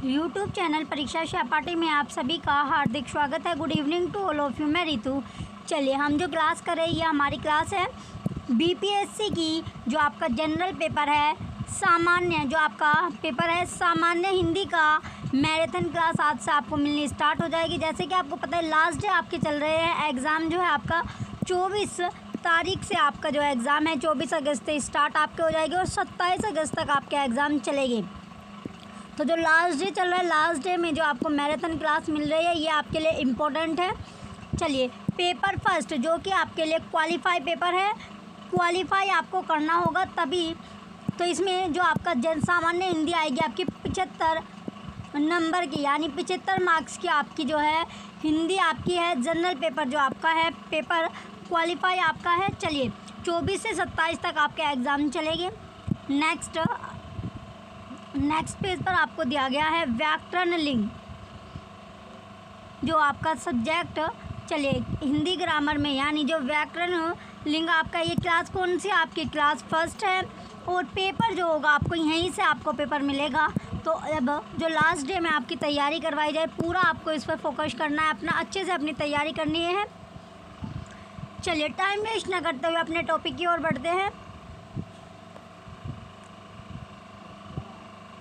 YouTube channel परीक्षा सहपाठी में आप सभी का हार्दिक स्वागत है। Good evening to all of you. मैं रितु। चलिए हम जो क्लास कर रहे हैं ये हमारी क्लास है बीपीएससी की, जो आपका जनरल पेपर है सामान्य, जो आपका पेपर है सामान्य हिंदी का मैराथन क्लास आज से आपको मिलनी स्टार्ट हो जाएगी। जैसे कि आपको पता है लास्ट डे आपके चल रहे हैं एग्ज़ाम, जो है आपका 24 तारीख से आपका जो एग्ज़ाम है 24 अगस्त से स्टार्ट आपके हो जाएगी और 27 अगस्त तक आपके एग्ज़ाम चलेंगे। तो जो लास्ट डे चल रहा है, लास्ट डे में जो आपको मैराथन क्लास मिल रही है ये आपके लिए इम्पोर्टेंट है। चलिए पेपर फर्स्ट, जो कि आपके लिए क्वालिफाई पेपर है, क्वालिफाई आपको करना होगा तभी। तो इसमें जो आपका जन सामान्य हिंदी आएगी आपकी 75 नंबर की, यानी 75 मार्क्स की आपकी जो है हिंदी आपकी है। जनरल पेपर जो आपका है पेपर क्वालिफाई आपका है। चलिए 24 से 27 तक आपके एग्ज़ाम चलेंगे। नेक्स्ट पेज पर आपको दिया गया है व्याकरण लिंग, जो आपका सब्जेक्ट। चलिए हिंदी ग्रामर में, यानी जो व्याकरण लिंग आपका, ये क्लास कौन सी आपकी क्लास फर्स्ट है और पेपर जो होगा आपको यहीं से आपको पेपर मिलेगा। तो अब जो लास्ट डे में आपकी तैयारी करवाई जाए, पूरा आपको इस पर फोकस करना है, अपना अच्छे से अपनी तैयारी करनी है। चलिए टाइम वेस्ट ना करते हुए अपने टॉपिक की ओर बढ़ते हैं।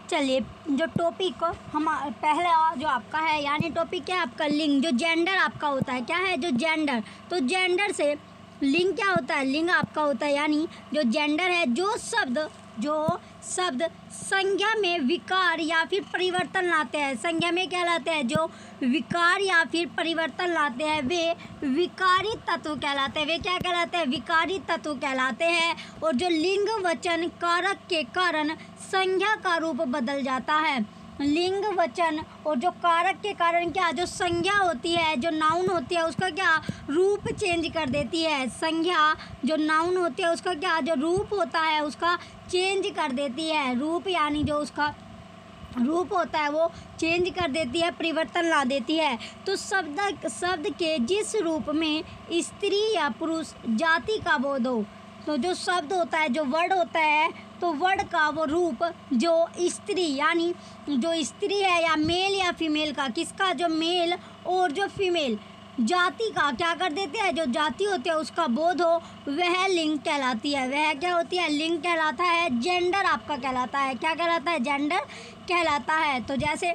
चलिए जो टॉपिक हम पहला जो आपका है, यानी टॉपिक क्या है आपका लिंग, जो जेंडर आपका होता है। क्या है जो जेंडर, तो जेंडर से लिंग क्या होता है, लिंग आपका होता है, यानी जो जेंडर है जो शब्द संज्ञा में विकार या फिर परिवर्तन लाते हैं। संज्ञा में क्या लाते हैं, जो विकार या फिर परिवर्तन लाते हैं वे विकारी तत्व कहलाते हैं। वे क्या कहलाते हैं, विकारी तत्व कहलाते हैं। और जो लिंग वचन कारक के कारण संज्ञा का रूप बदल जाता है। लिंग वचन और जो कारक के कारण क्या, जो संज्ञा होती है, जो नाउन होती है उसका क्या रूप चेंज कर देती है। संज्ञा जो नाउन होती है उसका क्या जो रूप होता है उसका चेंज कर देती है। रूप यानी जो उसका रूप होता है वो चेंज कर देती है, परिवर्तन ला देती है। तो शब्द के जिस रूप में स्त्री या पुरुष जाति का बोध हो, तो जो शब्द होता है, जो वर्ड होता है, तो वर्ड का वो रूप जो स्त्री, यानी जो स्त्री है या मेल या फीमेल का, किसका जो मेल और जो फीमेल जाति का क्या कर देते हैं, जो जाति होती है उसका बोध हो, वह लिंग कहलाती है। वह क्या होती है, लिंग कहलाता है। जेंडर आपका कहलाता है, क्या कहलाता है, जेंडर कहलाता है। तो जैसे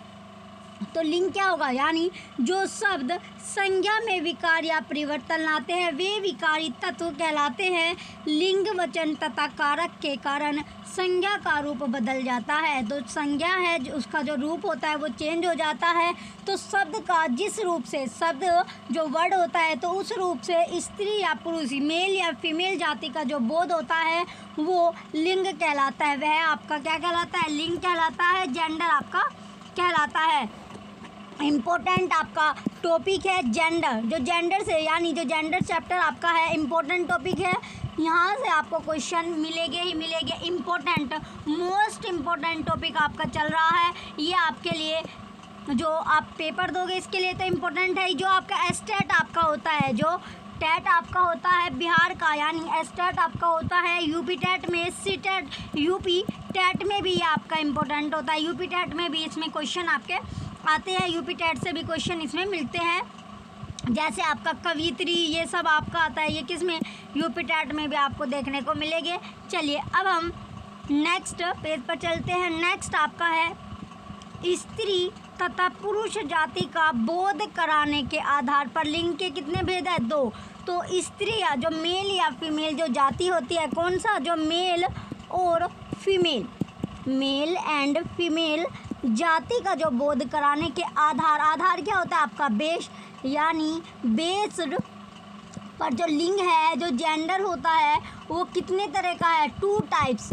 तो लिंग क्या होगा, यानी जो शब्द संज्ञा में विकार या परिवर्तन लाते हैं वे विकारी तत्व कहलाते हैं। लिंग वचन तथा कारक के कारण संज्ञा का रूप बदल जाता है। तो संज्ञा है उसका जो रूप होता है वो चेंज हो जाता है। तो शब्द का जिस रूप से, शब्द जो वर्ड होता है तो उस रूप से स्त्री या पुरुष, मेल या फीमेल जाति का जो बोध होता है वो लिंग कहलाता है। वह आपका क्या कहलाता है, लिंग कहलाता है। जेंडर आपका कहलाता है। इम्पोर्टेंट आपका टॉपिक है जेंडर। जो जेंडर से, यानी जो जेंडर चैप्टर आपका है इम्पोर्टेंट टॉपिक है। यहाँ से आपको क्वेश्चन मिलेंगे ही मिलेंगे। इम्पोर्टेंट, मोस्ट इम्पोर्टेंट टॉपिक आपका चल रहा है। ये आपके लिए जो आप पेपर दोगे इसके लिए तो इम्पोर्टेंट है। जो आपका एस्टेट आपका होता है, जो टेट आपका होता है बिहार का, यानी एस्टेट आपका होता है यूपी टेट में, सी टेट, यूपी टेट में भी ये आपका इम्पोर्टेंट होता है। यूपी टेट में भी इसमें क्वेश्चन आपके आते हैं, यूपी टेट से भी क्वेश्चन इसमें मिलते हैं। जैसे आपका कवित्री, ये सब आपका आता है, ये किस में, यूपी टेट में भी आपको देखने को मिलेंगे। चलिए अब हम नेक्स्ट पेज पर चलते हैं। नेक्स्ट आपका है स्त्री तथा पुरुष जाति का बोध कराने के आधार पर लिंग के कितने भेद है, 2। तो स्त्री या जो मेल या फीमेल जो जाति होती है, कौन सा, जो मेल और फीमेल, मेल एंड फीमेल जाति का जो बोध कराने के आधार क्या होता है आपका बेस, यानी बेस्ड पर जो लिंग है, जो जेंडर होता है वो कितने तरह का है, 2 टाइप्स,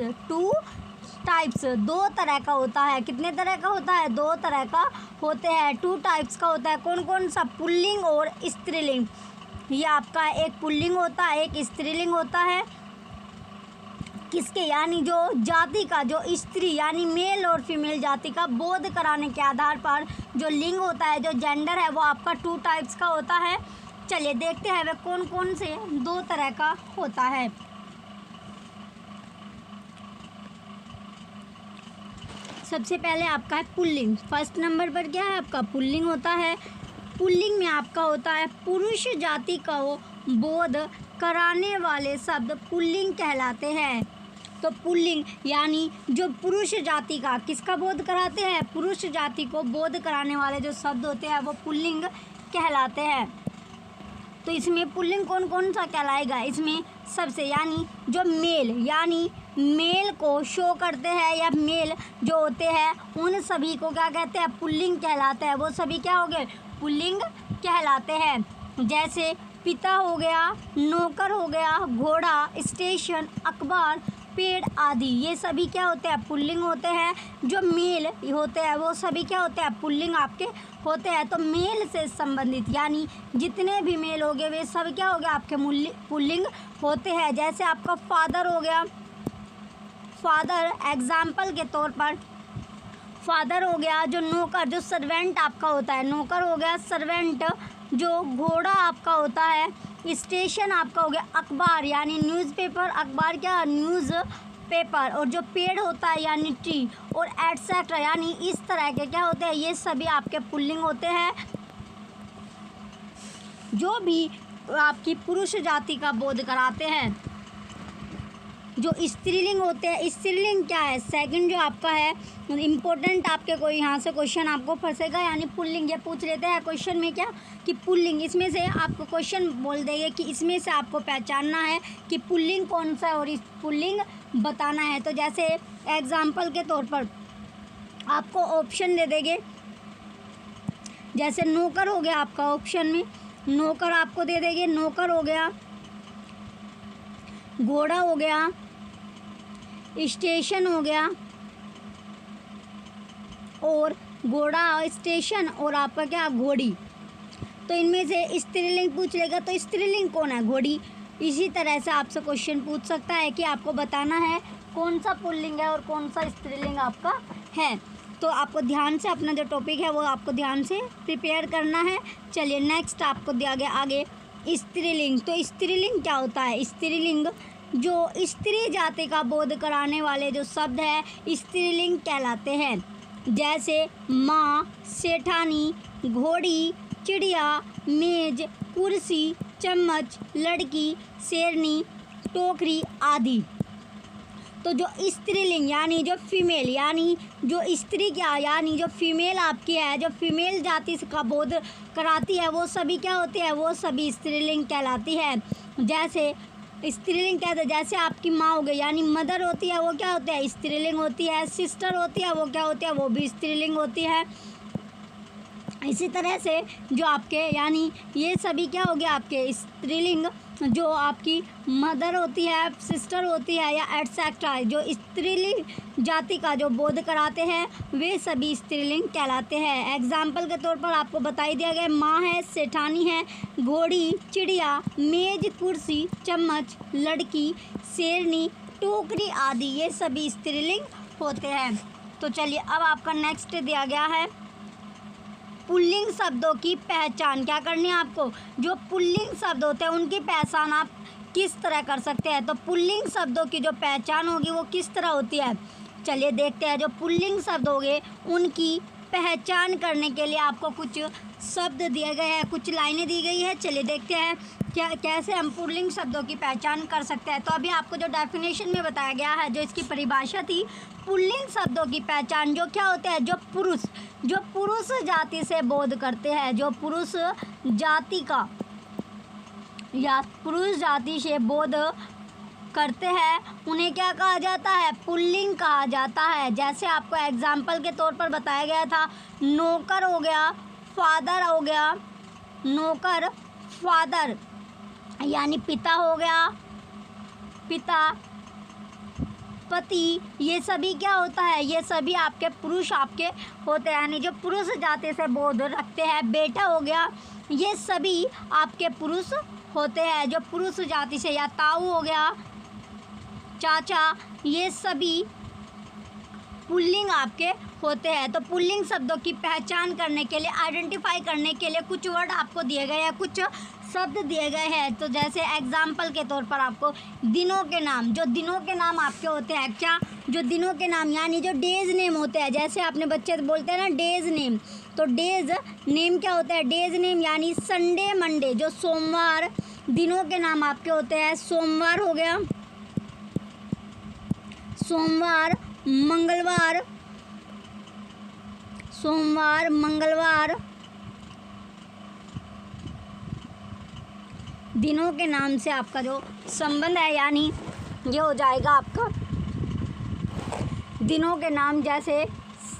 2 तरह का होता है। कितने तरह का होता है, 2 तरह का होते हैं, 2 टाइप्स का होता है। कौन कौन सा, पुल्लिंग और स्त्रीलिंग। ये आपका एक पुल्लिंग होता है, एक स्त्रीलिंग होता है। किसके, यानी जो जाति का, जो स्त्री यानी मेल और फीमेल जाति का बोध कराने के आधार पर जो लिंग होता है, जो जेंडर है वो आपका 2 टाइप्स का होता है। चलिए देखते हैं वे कौन कौन से 2 तरह का होता है। सबसे पहले आपका है पुल्लिंग। फर्स्ट नंबर पर क्या है आपका पुल्लिंग होता है। पुल्लिंग में आपका होता है पुरुष जाति को बोध कराने वाले शब्द पुल्लिंग कहलाते हैं। तो पुल्लिंग यानी जो पुरुष जाति का किसका बोध कराते हैं, पुरुष जाति को बोध कराने वाले जो शब्द होते हैं वो पुल्लिंग कहलाते हैं। तो इसमें पुल्लिंग कौन कौन सा कहलाएगा, इसमें सबसे यानी जो मेल यानी मेल को शो करते हैं या मेल जो होते हैं उन सभी को क्या कहते हैं, पुल्लिंग कहलाते हैं। वो सभी क्या हो गए, पुल्लिंग कहलाते हैं। जैसे पिता हो गया, नौकर हो गया, घोड़ा, स्टेशन, अखबार, पेड़ आदि, ये सभी क्या होते हैं, पुल्लिंग होते हैं। जो मेल होते हैं वो सभी क्या होते हैं, पुल्लिंग आपके होते हैं। तो मेल से संबंधित यानी जितने भी मेल हो गए वे सब क्या हो गया आपके पुल्लिंग होते हैं। जैसे आपका फादर हो गया, फादर एग्जाम्पल के तौर पर फादर हो गया। जो नौकर जो सर्वेंट आपका होता है, नौकर हो गया सर्वेंट। जो घोड़ा आपका होता है, स्टेशन आपका हो गया अखबार यानी न्यूज़पेपर, अखबार क्या न्यूज़ पेपर। और जो पेड़ होता है यानी ट्री, और एटसेट्रा यानी इस तरह के क्या होते हैं, ये सभी आपके पुल्लिंग होते हैं। जो भी आपकी पुरुष जाति का बोध कराते हैं। जो स्त्रीलिंग होते हैं, स्त्रीलिंग क्या है, सेकंड जो आपका है इम्पोर्टेंट आपके कोई यहाँ से क्वेश्चन आपको फंसेगा, यानी पुल्लिंग। ये पूछ लेते हैं क्वेश्चन में क्या कि पुल्लिंग, इसमें से आपको क्वेश्चन बोल देंगे कि इसमें से आपको पहचानना है कि पुल्लिंग कौन सा है और इस पुल्लिंग बताना है। तो जैसे एग्जाम्पल के तौर पर आपको ऑप्शन दे देंगे। जैसे नौकर हो गया आपका, ऑप्शन में नौकर आपको दे देंगे, नौकर हो गया, घोड़ा हो गया, स्टेशन हो गया, और घोड़ा स्टेशन और आपका क्या घोड़ी। तो इनमें से स्त्रीलिंग पूछ लेगा तो स्त्रीलिंग कौन है, घोड़ी। इसी तरह से आपसे क्वेश्चन पूछ सकता है कि आपको बताना है कौन सा पुल्लिंग है और कौन सा स्त्रीलिंग आपका है। तो आपको ध्यान से अपना जो टॉपिक है वो आपको ध्यान से प्रिपेयर करना है। चलिए नेक्स्ट आपको दिया गया आगे स्त्रीलिंग। तो स्त्रीलिंग क्या होता है, स्त्रीलिंग जो स्त्री जाति का बोध कराने वाले जो शब्द है स्त्रीलिंग कहलाते हैं। जैसे माँ, सेठानी, घोड़ी, चिड़िया, मेज, कुर्सी, चम्मच, लड़की, शेरनी, टोकरी आदि। तो जो स्त्रीलिंग यानी जो फीमेल यानी जो स्त्री क्या यानी जो फीमेल आपकी है, जो फीमेल जाति का बोध कराती है वो सभी क्या होती है, वो सभी स्त्रीलिंग कहलाती है। जैसे स्त्रीलिंग कहते हैं, जैसे आपकी माँ हो गई यानी मदर होती है वो क्या होती है, स्त्रीलिंग होती है। सिस्टर होती है वो क्या होती है, वो भी स्त्रीलिंग होती है। इसी तरह से जो आपके यानी ये सभी क्या हो गया आपके स्त्रीलिंग। जो आपकी मदर होती है, सिस्टर होती है या एटसेट्रा, जो स्त्रीलिंग जाति का जो बोध कराते हैं वे सभी स्त्रीलिंग कहलाते हैं। एग्जाम्पल के तौर पर आपको बताई दिया गया, माँ है, सेठानी है, घोड़ी, चिड़िया, मेज, कुर्सी, चम्मच, लड़की, शेरनी, टोकरी आदि, ये सभी स्त्रीलिंग होते हैं। तो चलिए अब आपका नेक्स्ट दिया गया है पुल्लिंग शब्दों की पहचान। क्या करनी है आपको, जो पुल्लिंग शब्द होते हैं उनकी पहचान आप किस तरह कर सकते हैं। तो पुल्लिंग शब्दों की जो पहचान होगी वो किस तरह होती है, चलिए देखते हैं। जो पुल्लिंग शब्द होंगे उनकी पहचान करने के लिए आपको कुछ शब्द दिए गए हैं, कुछ लाइनें दी गई है। चलिए देखते हैं क्या कैसे हम पुल्लिंग शब्दों की पहचान कर सकते हैं। तो अभी आपको जो डेफिनेशन में बताया गया है, जो इसकी परिभाषा थी, पुल्लिंग शब्दों की पहचान जो क्या होते हैं, जो पुरुष जाति से बोध करते हैं, जो पुरुष जाति का या पुरुष जाति से बोध करते हैं उन्हें क्या कहा जाता है, पुल्लिंग कहा जाता है। जैसे आपको एग्जाम्पल के तौर पर बताया गया था, नौकर हो गया, फादर हो गया, नौकर, फादर यानी पिता हो गया, पिता, पति, ये सभी क्या होता है, ये सभी आपके पुरुष आपके होते हैं, यानी जो पुरुष जाति से बोध रखते हैं। बेटा हो गया, ये सभी आपके पुरुष होते हैं जो पुरुष जाति से, या ताऊ हो गया, चाचा, ये सभी पुल्लिंग आपके होते हैं। तो पुल्लिंग शब्दों की पहचान करने के लिए, आइडेंटिफाई करने के लिए कुछ वर्ड आपको दिए गए हैं, कुछ शब्द दिए गए हैं। तो जैसे एग्जाम्पल के तौर पर आपको दिनों के नाम, जो दिनों के नाम आपके होते हैं, क्या, जो दिनों के नाम यानी जो डेज नेम होते हैं, जैसे आपने बच्चे बोलते हैं ना डेज नेम, तो डेज नेम क्या होता है, डेज नेम यानी संडे, मंडे, जो सोमवार, दिनों के नाम आपके होते हैं। सोमवार हो गया, सोमवार, मंगलवार, सोमवार, मंगलवार, दिनों के नाम से आपका जो संबंध है, यानी ये हो जाएगा आपका दिनों के नाम। जैसे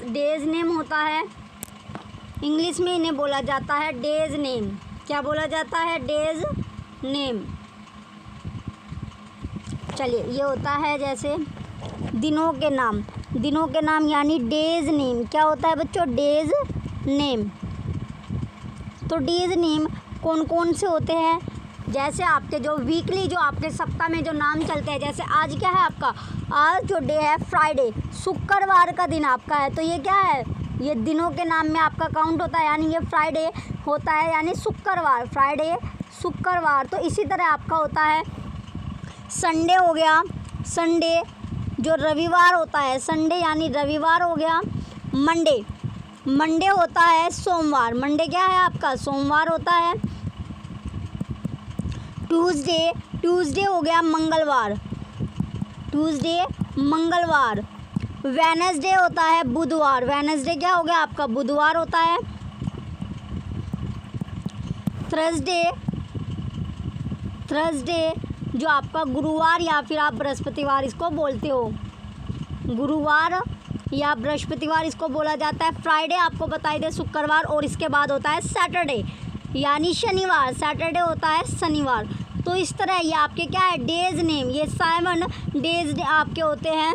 डेज नेम होता है, इंग्लिश में इन्हें बोला जाता है डेज नेम। क्या बोला जाता है, डेज नेम। चलिए, ये होता है जैसे दिनों के नाम, दिनों के नाम यानी डेज नेम। क्या होता है बच्चों, डेज नेम। तो डेज नेम कौन कौन से होते हैं, जैसे आपके जो वीकली, जो आपके सप्ताह में जो नाम चलते हैं, जैसे आज क्या है आपका, आज जो डे है फ्राइडे, शुक्रवार का दिन आपका है, तो ये क्या है, ये दिनों के नाम में आपका काउंट होता है, यानी ये फ्राइडे होता है, यानी शुक्रवार, फ्राइडे, शुक्रवार। तो इसी तरह आपका होता है संडे हो गया, संडे जो रविवार होता है, संडे यानी रविवार हो गया। मंडे, मंडे होता है सोमवार, मंडे क्या है आपका, सोमवार होता है। ट्यूसडे, ट्यूसडे हो गया मंगलवार, ट्यूसडे मंगलवार। वेडनेसडे होता है बुधवार, वेडनेसडे क्या हो गया आपका, बुधवार होता है। थर्सडे, थर्सडे जो आपका गुरुवार या फिर आप बृहस्पतिवार इसको बोलते हो, गुरुवार या बृहस्पतिवार इसको बोला जाता है। फ्राइडे आपको बताई दे शुक्रवार, और इसके बाद होता है सैटरडे यानी शनिवार, सैटरडे होता है शनिवार। तो इस तरह ये आपके क्या है, डेज नेम, ये 7 डेज आपके होते हैं।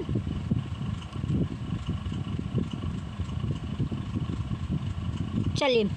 चलिए,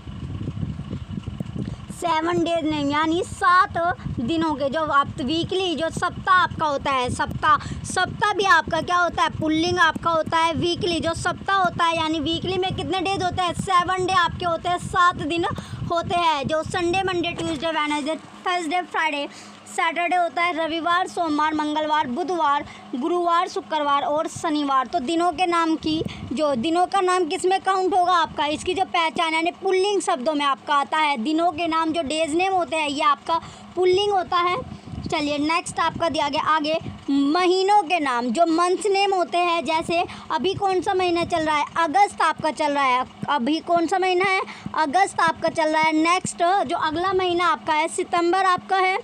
7 डेज नेम यानी 7 दिनों के, जो आप वीकली, जो सप्ताह आपका होता है, सप्ताह भी आपका क्या होता है, पुल्लिंग आपका होता है। वीकली जो सप्ताह होता है, यानी वीकली में कितने डेज होते हैं, 7 डे आपके होते हैं, 7 दिन होते हैं, जो Sunday, Monday, Tuesday, Wednesday, Thursday, Friday, Saturday होता है, रविवार, सोमवार, मंगलवार, बुधवार, गुरुवार, शुक्रवार और शनिवार। तो दिनों के नाम की, जो दिनों का नाम किस में काउंट होगा आपका, इसकी जो पहचान यानी पुल्लिंग शब्दों में आपका आता है। दिनों के नाम जो डेज नेम होते हैं, ये आपका पुल्लिंग होता है। चलिए, नेक्स्ट आपका दिया गया आगे महीनों के नाम, जो मंथ नेम होते हैं। जैसे अभी कौन सा महीना चल रहा है, अगस्त आपका चल रहा है, अभी कौन सा महीना है, अगस्त आपका चल रहा है। नेक्स्ट जो अगला महीना आपका है, सितंबर आपका है,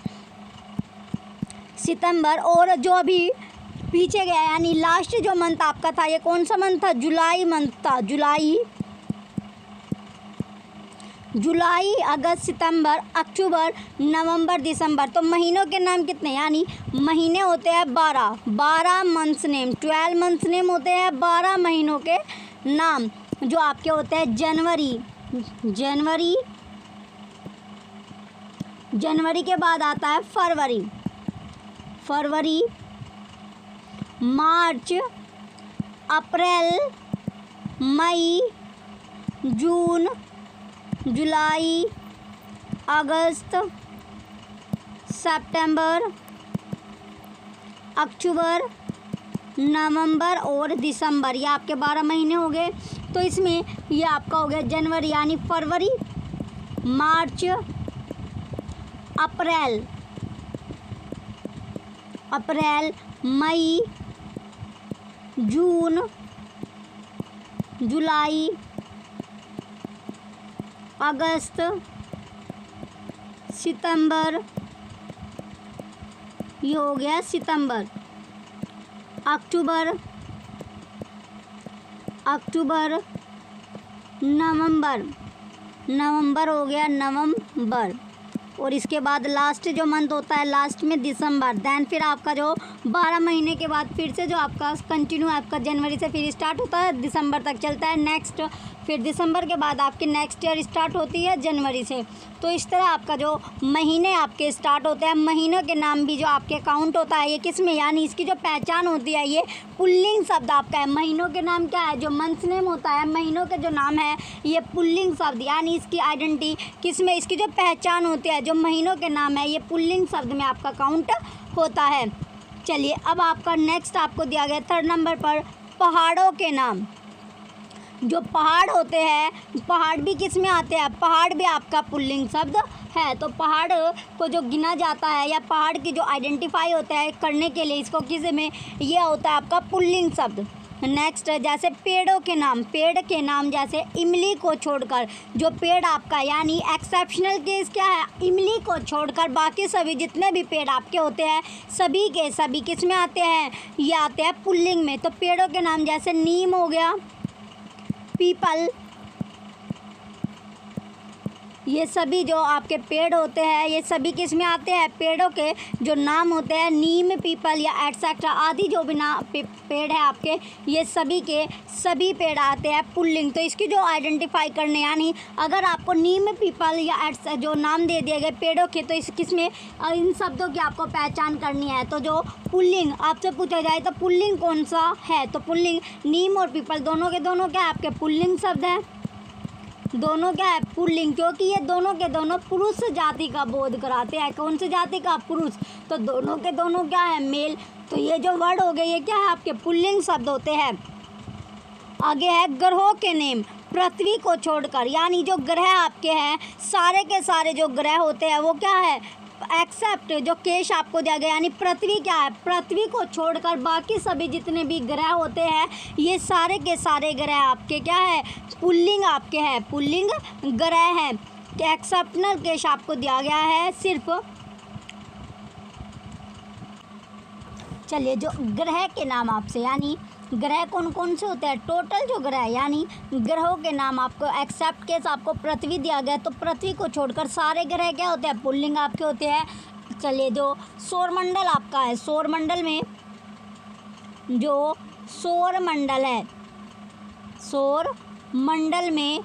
सितंबर। और जो अभी पीछे गया यानी लास्ट जो मंथ आपका था, ये कौन सा मंथ था, जुलाई मंथ था, जुलाई, जुलाई, अगस्त, सितंबर, अक्टूबर, नवंबर, दिसंबर। तो महीनों के नाम कितने, यानी महीने होते हैं 12, 12 मंथ्स नेम, 12 मंथ्स नेम होते हैं, 12 महीनों के नाम जो आपके होते हैं। जनवरी, जनवरी, जनवरी के बाद आता है फरवरी, फरवरी, मार्च, अप्रैल, मई, जून, जुलाई, अगस्त, सितंबर, अक्टूबर, नवंबर और दिसंबर। ये आपके 12 महीने हो गए। तो इसमें ये आपका हो गया जनवरी यानी फरवरी, मार्च, अप्रैल, अप्रैल, मई, जून, जुलाई, अगस्त, सितंबर, ये हो गया सितंबर, अक्टूबर, अक्टूबर, नवंबर, नवंबर हो गया नवंबर। और इसके बाद लास्ट जो मंथ होता है, लास्ट में दिसंबर। दैन फिर आपका जो 12 महीने के बाद फिर से जो आपका कंटिन्यू आपका जनवरी से फिर स्टार्ट होता है, दिसंबर तक चलता है नेक्स्ट, फिर दिसंबर के बाद आपकी नेक्स्ट ईयर स्टार्ट होती है जनवरी से। तो इस तरह आपका जो महीने आपके स्टार्ट होते हैं, महीनों के नाम भी जो आपके काउंट होता है ये किस में, यानी इसकी जो पहचान होती है ये पुल्लिंग शब्द आपका है। महीनों के नाम क्या है, जो मंथ नेम होता है, महीनों के जो नाम है ये पुल्लिंग शब्द, यानी इसकी आइडेंटिटी किस में, इसकी जो पहचान होती है जो महीनों के नाम है ये पुल्लिंग शब्द में आपका काउंट होता है। चलिए अब आपका नेक्स्ट आपको दिया गया 3rd नंबर पर पहाड़ों के नाम। जो पहाड़ होते हैं, पहाड़ भी किस में आते हैं, पहाड़ भी आपका पुल्लिंग शब्द है। तो पहाड़ को जो गिना जाता है या पहाड़ की जो आइडेंटिफाई होता है करने के लिए इसको किस में, ये होता है आपका पुल्लिंग शब्द। नेक्स्ट जैसे पेड़ों के नाम, पेड़ के नाम जैसे इमली को छोड़कर, जो पेड़ आपका यानी एक्सेप्शनल केस क्या है, इमली को छोड़कर बाकी सभी जितने भी पेड़ आपके होते हैं सभी के सभी किस में आते हैं, ये आते हैं पुल्लिंग में। तो पेड़ों के नाम जैसे नीम हो गया, पीपल, ये सभी जो आपके पेड़ होते हैं ये सभी किस में आते हैं, पेड़ों के जो नाम होते हैं नीम, पीपल या एटसेट्रा आदि जो भी पेड़ है आपके, ये सभी के सभी पेड़ आते हैं पुल्लिंग। तो इसकी जो आइडेंटिफाई करने, यानी अगर आपको नीम, पीपल या जो नाम दे दिए गए पेड़ों के, तो इस किस में इन शब्दों की आपको पहचान करनी है। तो जो पुल्लिंग आपसे पूछा जाए तो पुल्लिंग कौन सा है, तो पुल्लिंग नीम और पीपल दोनों के दोनों क्या है आपके पुल्लिंग शब्द है, दोनों क्या है पुल्लिंग, क्योंकि ये दोनों के दोनों पुरुष जाति का बोध कराते हैं। कौन सी जाति का, पुरुष, तो दोनों के दोनों क्या है मेल। तो ये जो वर्ड हो गए ये क्या है आपके पुल्लिंग शब्द होते हैं। आगे है ग्रहों के नेम, पृथ्वी को छोड़कर, यानी जो ग्रह आपके हैं सारे के सारे जो ग्रह होते हैं वो क्या है, एक्सेप्ट जो केश आपको दिया गया, यानी पृथ्वी क्या है, पृथ्वी को छोड़कर बाकी सभी जितने भी ग्रह होते हैं ये सारे के सारे ग्रह आपके क्या है, पुल्लिंग आपके हैं, पुल्लिंग ग्रह हैं। एक्सेप्शनल केश आपको दिया गया है सिर्फ। चलिए जो ग्रह के नाम आपसे, यानी ग्रह कौन कौन से होते हैं, टोटल जो ग्रह यानी ग्रहों के नाम आपको एक्सेप्ट केस आपको पृथ्वी दिया गया, तो पृथ्वी को छोड़कर सारे ग्रह क्या होते हैं, पुल्लिंग आपके होते हैं। चलिए जो सौरमंडल आपका है, सौरमंडल में जो सौरमंडल है, सौरमंडल में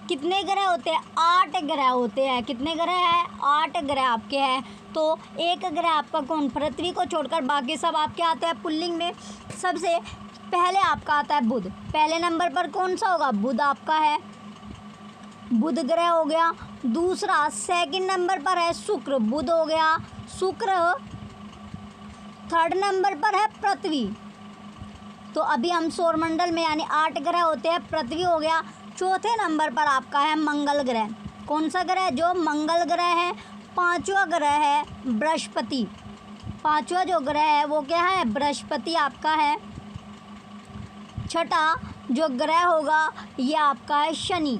कितने ग्रह होते हैं, 8 ग्रह होते हैं। कितने ग्रह हैं, 8 ग्रह आपके हैं। तो एक ग्रह आपका कौन, पृथ्वी को छोड़कर बाकी सब आपके आते हैं पुल्लिंग में। सबसे पहले आपका आता है बुध, पहले नंबर पर कौन सा होगा, बुध आपका है, बुध ग्रह हो गया। दूसरा 2nd नंबर पर है शुक्र, बुध हो गया शुक्र। 3rd नंबर पर है पृथ्वी। तो अभी हम सौरमंडल में यानी 8 ग्रह होते हैं, पृथ्वी हो गया। 4थे नंबर पर आपका है मंगल ग्रह, कौन सा ग्रह, जो मंगल ग्रह है। 5वां ग्रह है बृहस्पति, 5वां जो ग्रह है वो क्या है, बृहस्पति आपका है। 6ठा जो ग्रह होगा ये आपका है शनि।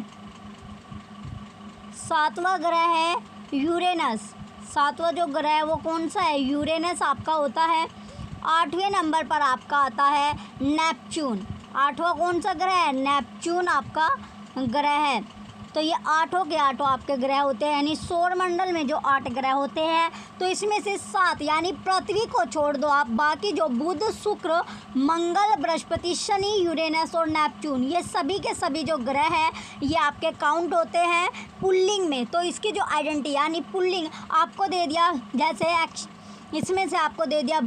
7वां ग्रह है यूरेनस, 7वां जो ग्रह है वो कौन सा है, यूरेनस आपका होता है। 8वें नंबर पर आपका आता है नेपच्यून, 8वां कौन सा ग्रह है, नेपच्यून आपका ग्रह है। तो ये 8 के 8 आपके ग्रह होते हैं, यानी सौरमंडल में जो 8 ग्रह होते हैं तो इसमें से 7 यानी पृथ्वी को छोड़ दो आप, बाकी जो बुध, शुक्र, मंगल, बृहस्पति, शनि, यूरेनस और नेपच्यून ये सभी के सभी जो ग्रह हैं ये आपके काउंट होते हैं पुल्लिंग में। तो इसकी जो आइडेंटिटी यानी पुल्लिंग आपको दे दिया, जैसे इसमें से आपको दे दिया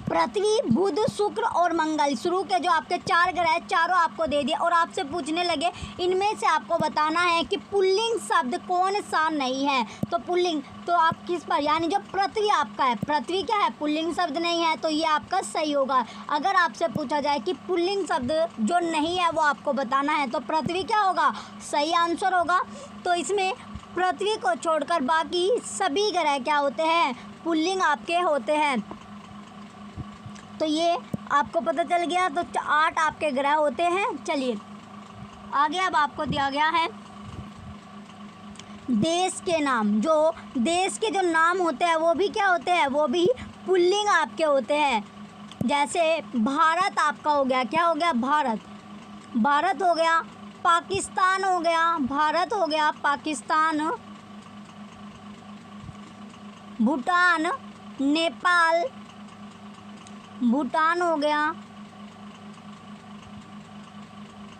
पृथ्वी, बुध, शुक्र और मंगल, शुरू के जो आपके 4 ग्रह चारों आपको दे दिए और आपसे पूछने लगे इनमें से आपको बताना है कि पुल्लिंग शब्द कौन सा नहीं है। तो पुल्लिंग तो आप किस पर, यानी जो पृथ्वी आपका है, पृथ्वी क्या है, पुल्लिंग शब्द नहीं है, तो ये आपका सही होगा। अगर आपसे पूछा जाए कि पुल्लिंग शब्द जो नहीं है वो आपको बताना है तो पृथ्वी क्या होगा, सही आंसर होगा। तो इसमें पृथ्वी को छोड़कर बाकी सभी ग्रह क्या होते हैं, पुल्लिंग आपके होते हैं। तो ये आपको पता चल गया। तो 8 आपके ग्रह होते हैं। चलिए आगे अब आपको दिया गया है देश के नाम। जो देश के जो नाम होते हैं वो भी क्या होते हैं, वो भी पुल्लिंग आपके होते हैं। जैसे भारत आपका हो गया, क्या हो गया, भारत, भारत हो गया। पाकिस्तान हो गया, भारत हो गया पाकिस्तान। भूटान, नेपाल, भूटान हो गया,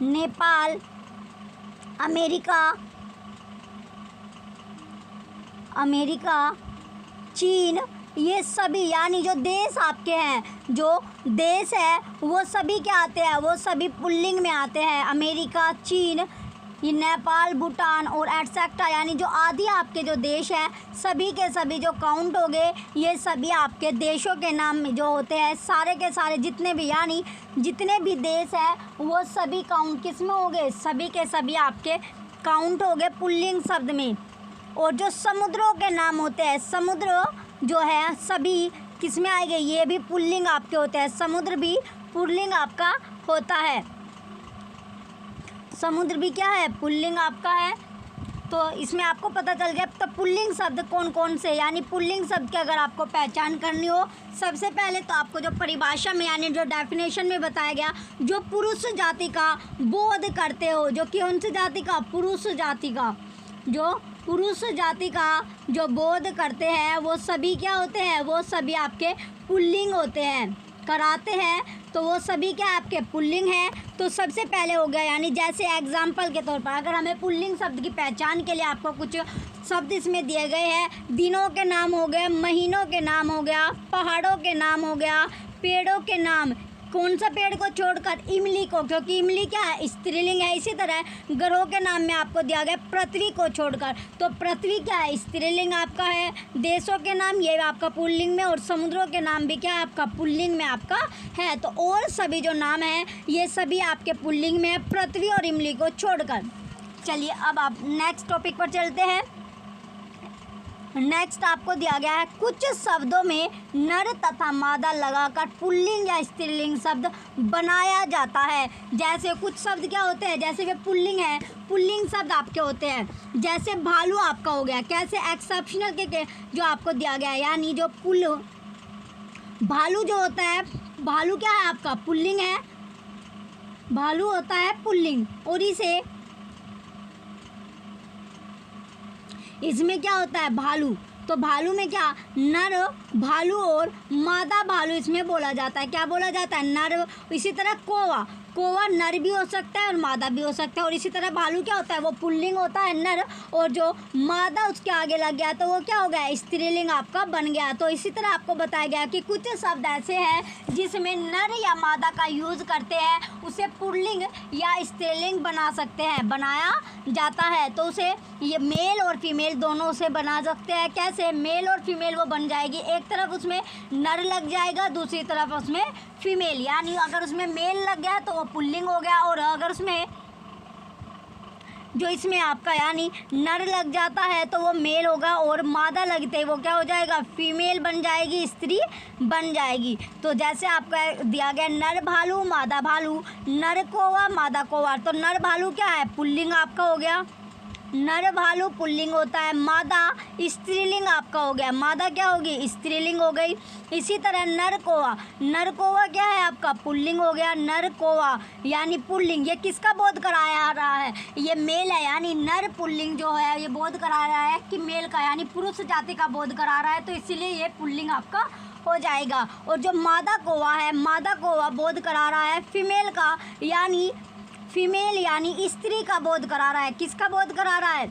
नेपाल, अमेरिका, चीन, ये सभी यानी जो देश आपके हैं, जो देश है वो सभी क्या आते हैं, वो सभी पुल्लिंग में आते हैं। अमेरिका, चीन, ये नेपाल, भूटान और एटसेट्रा यानी जो आदि आपके जो देश हैं सभी के सभी जो काउंट हो गए, ये सभी आपके देशों के नाम जो होते हैं, सारे के सारे जितने भी यानी जितने भी देश हैं वो सभी काउंट किस में हो गए, सभी के सभी आपके काउंट हो गए पुल्लिंग शब्द में। और जो समुद्रों के नाम होते हैं, समुद्र जो है सभी किस में आएंगे, ये भी पुल्लिंग आपके होते हैं, समुद्र भी पुल्लिंग आपका होता है, समुद्र भी क्या है, पुल्लिंग आपका है। तो इसमें आपको पता चल गया तो पुल्लिंग शब्द कौन कौन से, यानी पुल्लिंग शब्द की अगर आपको पहचान करनी हो, सबसे पहले तो आपको जो परिभाषा में यानी जो डेफिनेशन में बताया गया, जो पुरुष जाति का बोध करते हो, जो कौन सी जाति का, पुरुष जाति का, जो पुरुष जाति का जो बोध करते हैं वो सभी क्या होते हैं, वो सभी आपके पुल्लिंग होते हैं, कराते हैं, तो वो सभी क्या आपके पुल्लिंग हैं। तो सबसे पहले हो गया यानी जैसे एग्जाम्पल के तौर पर अगर हमें पुल्लिंग शब्द की पहचान के लिए आपको कुछ शब्द इसमें दिए गए हैं, दिनों के नाम हो गए, महीनों के नाम हो गया, पहाड़ों के नाम हो गया, पेड़ों के नाम, कौन सा पेड़ को छोड़कर, इमली को, क्योंकि इमली क्या है, स्त्रीलिंग है। इसी तरह ग्रहों के नाम में आपको दिया गया पृथ्वी को छोड़कर, तो पृथ्वी क्या है, स्त्रीलिंग आपका है। देशों के नाम ये आपका पुल्लिंग में, और समुद्रों के नाम भी क्या है आपका पुल्लिंग में आपका है। तो और सभी जो नाम हैं ये सभी आपके पुल्लिंग में है, पृथ्वी और इमली को छोड़कर। चलिए अब आप नेक्स्ट टॉपिक पर चलते हैं। नेक्स्ट आपको दिया गया है कुछ शब्दों में नर तथा मादा लगाकर पुल्लिंग या स्त्रीलिंग शब्द बनाया जाता है। जैसे कुछ शब्द क्या होते हैं, जैसे वे पुल्लिंग है, पुल्लिंग शब्द आपके होते हैं, जैसे भालू आपका हो गया, कैसे एक्सेप्शनल के जो आपको दिया गया है, यानी जो भालू जो होता है, भालू क्या है आपका पुल्लिंग है, भालू होता है पुल्लिंग। और इसमें क्या होता है भालू, तो भालू में क्या नर भालू और मादा भालू इसमें बोला जाता है, क्या बोला जाता है, नर। इसी तरह कौवा, कौवा नर भी हो सकता है और मादा भी हो सकता है। और इसी तरह भालू क्या होता है, वो पुल्लिंग होता है नर, और जो मादा उसके आगे लग गया तो वो क्या हो गया, स्त्रीलिंग आपका बन गया। तो इसी तरह आपको बताया गया कि कुछ शब्द ऐसे हैं जिसमें नर या मादा का यूज़ करते हैं, उसे पुल्लिंग या स्त्रीलिंग बना सकते हैं, बनाया जाता है। तो उसे ये मेल और फीमेल दोनों से बना सकते हैं। कैसे, मेल और फीमेल वो बन जाएगी, एक तरफ उसमें नर लग जाएगा, दूसरी तरफ उसमें फीमेल, यानी अगर उसमें मेल लग गया तो वो पुल्लिंग हो गया, और अगर उसमें जो इसमें आपका यानी नर लग जाता है तो वो मेल होगा, और मादा लगते ही वो क्या हो जाएगा, फीमेल बन जाएगी, स्त्री बन जाएगी। तो जैसे आपका दिया गया नर भालू, मादा भालू, नर कौवा, मादा कौवा, तो नर भालू क्या है, पुल्लिंग आपका हो गया, नर भालू पुल्लिंग होता है, मादा स्त्रीलिंग आपका हो गया, मादा क्या होगी, स्त्रीलिंग हो गई। इसी तरह नर कौवा, नर कौवा क्या है आपका पुल्लिंग हो गया, नर कौवा यानी पुल्लिंग। ये किसका बोध कराया रहा है, ये मेल है, यानी नर पुल्लिंग जो है ये बोध करा रहा है कि मेल का, यानी पुरुष जाति का बोध करा रहा है, तो इसीलिए ये पुल्लिंग आपका हो जाएगा। और जो मादा कौवा है, मादा कौवा बोध करा रहा है फीमेल का, यानी फीमेल यानी स्त्री का बोध करा रहा है। किसका बोध करा रहा है,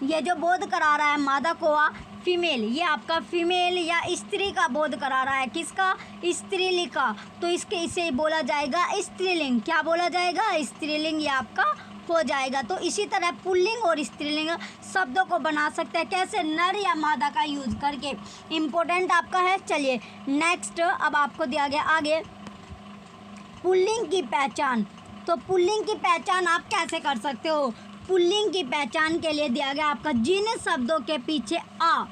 ये जो बोध करा रहा है मादा कौवा फीमेल, ये आपका फीमेल या स्त्री का बोध करा रहा है, किसका, स्त्रीलिंग का। तो इसे बोला जाएगा स्त्रीलिंग, क्या बोला जाएगा, स्त्रीलिंग, ये आपका हो जाएगा। तो इसी तरह पुल्लिंग और स्त्रीलिंग शब्दों को बना सकते हैं, कैसे, नर या मादा का यूज करके। इम्पोर्टेंट आपका है। चलिए नेक्स्ट अब आपको दिया गया आगे पुल्लिंग की पहचान। तो पुल्लिंग की पहचान आप कैसे कर सकते हो, पुल्लिंग की पहचान के लिए दिया गया आपका जिन शब्दों के पीछे आ,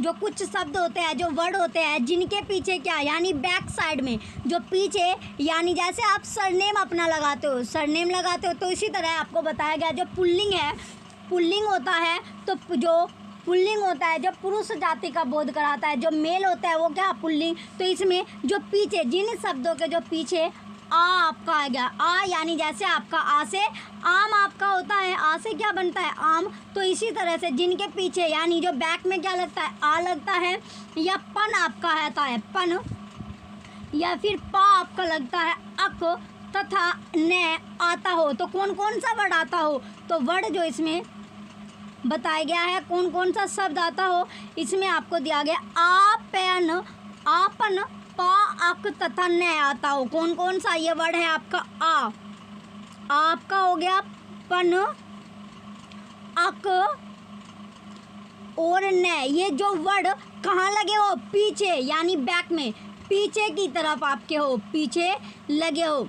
जो कुछ शब्द होते हैं, जो वर्ड होते हैं जिनके पीछे क्या, यानी बैक साइड में जो पीछे, यानी जैसे आप सरनेम अपना लगाते हो, सरनेम लगाते हो, तो इसी तरह आपको बताया गया जो पुल्लिंग है, पुल्लिंग होता है, तो जो पुल्लिंग होता है जो पुरुष जाति का बोध कराता है, जो मेल होता है वो क्या पुल्लिंग। तो इसमें जो पीछे जिन शब्दों के जो पीछे आ आपका आ गया, आ यानी जैसे आपका आ से आम आपका होता है, आ से क्या बनता है, आम। तो इसी तरह से जिनके पीछे यानी जो बैक में क्या लगता है, आ लगता है, या पन आपका आता है, पन या फिर पा आपका लगता है अक तथा न आता हो, तो कौन कौन सा वर्ड आता हो, तो वर्ड जो इसमें बताया गया है कौन कौन सा शब्द आता हो, इसमें आपको दिया गया आपन, आपन, पा अक तथा न आता हो। कौन कौन सा ये वर्ड है आपका आपका हो गया पन, अक और न। ये जो वर्ड कहाँ लगे हो, पीछे यानी बैक में, पीछे की तरफ आपके हो, पीछे लगे हो,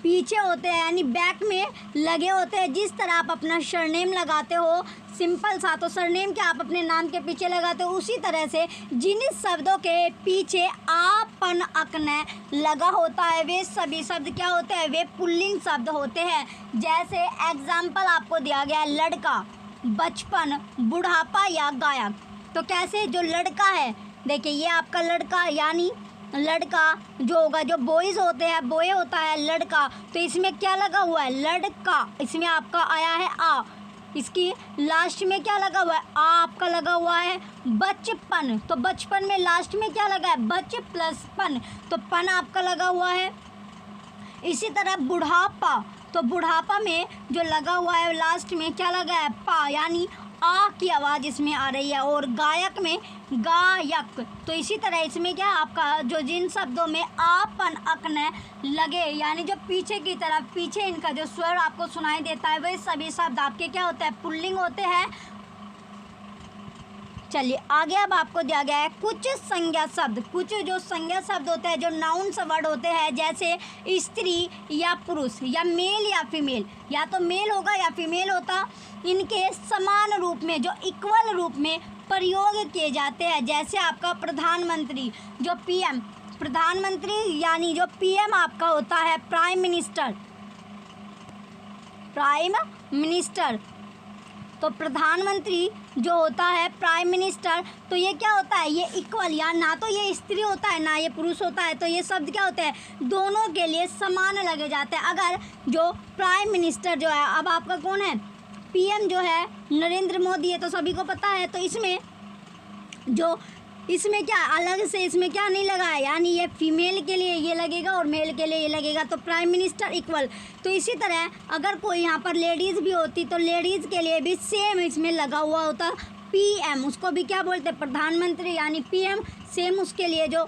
पीछे होते हैं यानी बैक में लगे होते हैं। जिस तरह आप अपना सरनेम लगाते हो सिंपल सा, तो सरनेम क्या आप अपने नाम के पीछे लगाते हो, उसी तरह से जिन शब्दों के पीछे आपन अकने लगा होता है वे सभी शब्द क्या होते हैं, वे पुल्लिंग शब्द होते हैं। जैसे एग्जाम्पल आपको दिया गया है लड़का, बचपन, बुढ़ापा या गायक। तो कैसे, जो लड़का है, देखिए ये आपका लड़का यानी लड़का जो होगा, जो बॉयज़ होते हैं बॉय होता है लड़का, तो इसमें क्या लगा हुआ है, लड़का, इसमें आपका आया है आ, इसकी लास्ट में क्या लगा हुआ है, आ आपका लगा हुआ है। बचपन, तो बचपन में लास्ट में क्या लगा है, बच प्लस पन, तो पन आपका लगा हुआ है। इसी तरह बुढ़ापा, तो बुढ़ापा में जो लगा हुआ है लास्ट में क्या लगा है, पा, यानी आ की आवाज़ इसमें आ रही है। और गायक में गायक, तो इसी तरह इसमें क्या आपका जो जिन शब्दों में आपन अकने लगे यानी जो पीछे की तरफ, पीछे इनका जो स्वर आपको सुनाई देता है, वे सभी शब्द आपके क्या होते हैं, पुल्लिंग होते हैं। चलिए आगे अब आपको दिया गया है कुछ संज्ञा शब्द। कुछ जो संज्ञा शब्द होते हैं, जो नाउन्स वर्ड होते हैं, जैसे स्त्री या पुरुष या मेल या फीमेल, या तो मेल होगा या फीमेल होता, इनके समान रूप में, जो इक्वल रूप में प्रयोग किए जाते हैं। जैसे आपका प्रधानमंत्री, जो पीएम, प्रधानमंत्री यानी जो पीएम आपका होता है प्राइम मिनिस्टर, प्राइम मिनिस्टर, तो प्रधानमंत्री जो होता है प्राइम मिनिस्टर, तो ये क्या होता है, ये इक्वल, या ना तो ये स्त्री होता है ना ये पुरुष होता है, तो ये शब्द क्या होते हैं, दोनों के लिए समान लगे जाते हैं। अगर जो प्राइम मिनिस्टर जो है, अब आपका कौन है, पीएम जो है नरेंद्र मोदी है, तो सभी को पता है, तो इसमें क्या अलग से इसमें क्या नहीं लगा है, यानी ये फीमेल के लिए ये लगेगा और मेल के लिए ये लगेगा, तो प्राइम मिनिस्टर इक्वल। तो इसी तरह अगर कोई यहाँ पर लेडीज़ भी होती तो लेडीज़ के लिए भी सेम इसमें लगा हुआ होता पीएम, उसको भी क्या बोलते हैं, प्रधानमंत्री यानी पीएम, सेम उसके लिए जो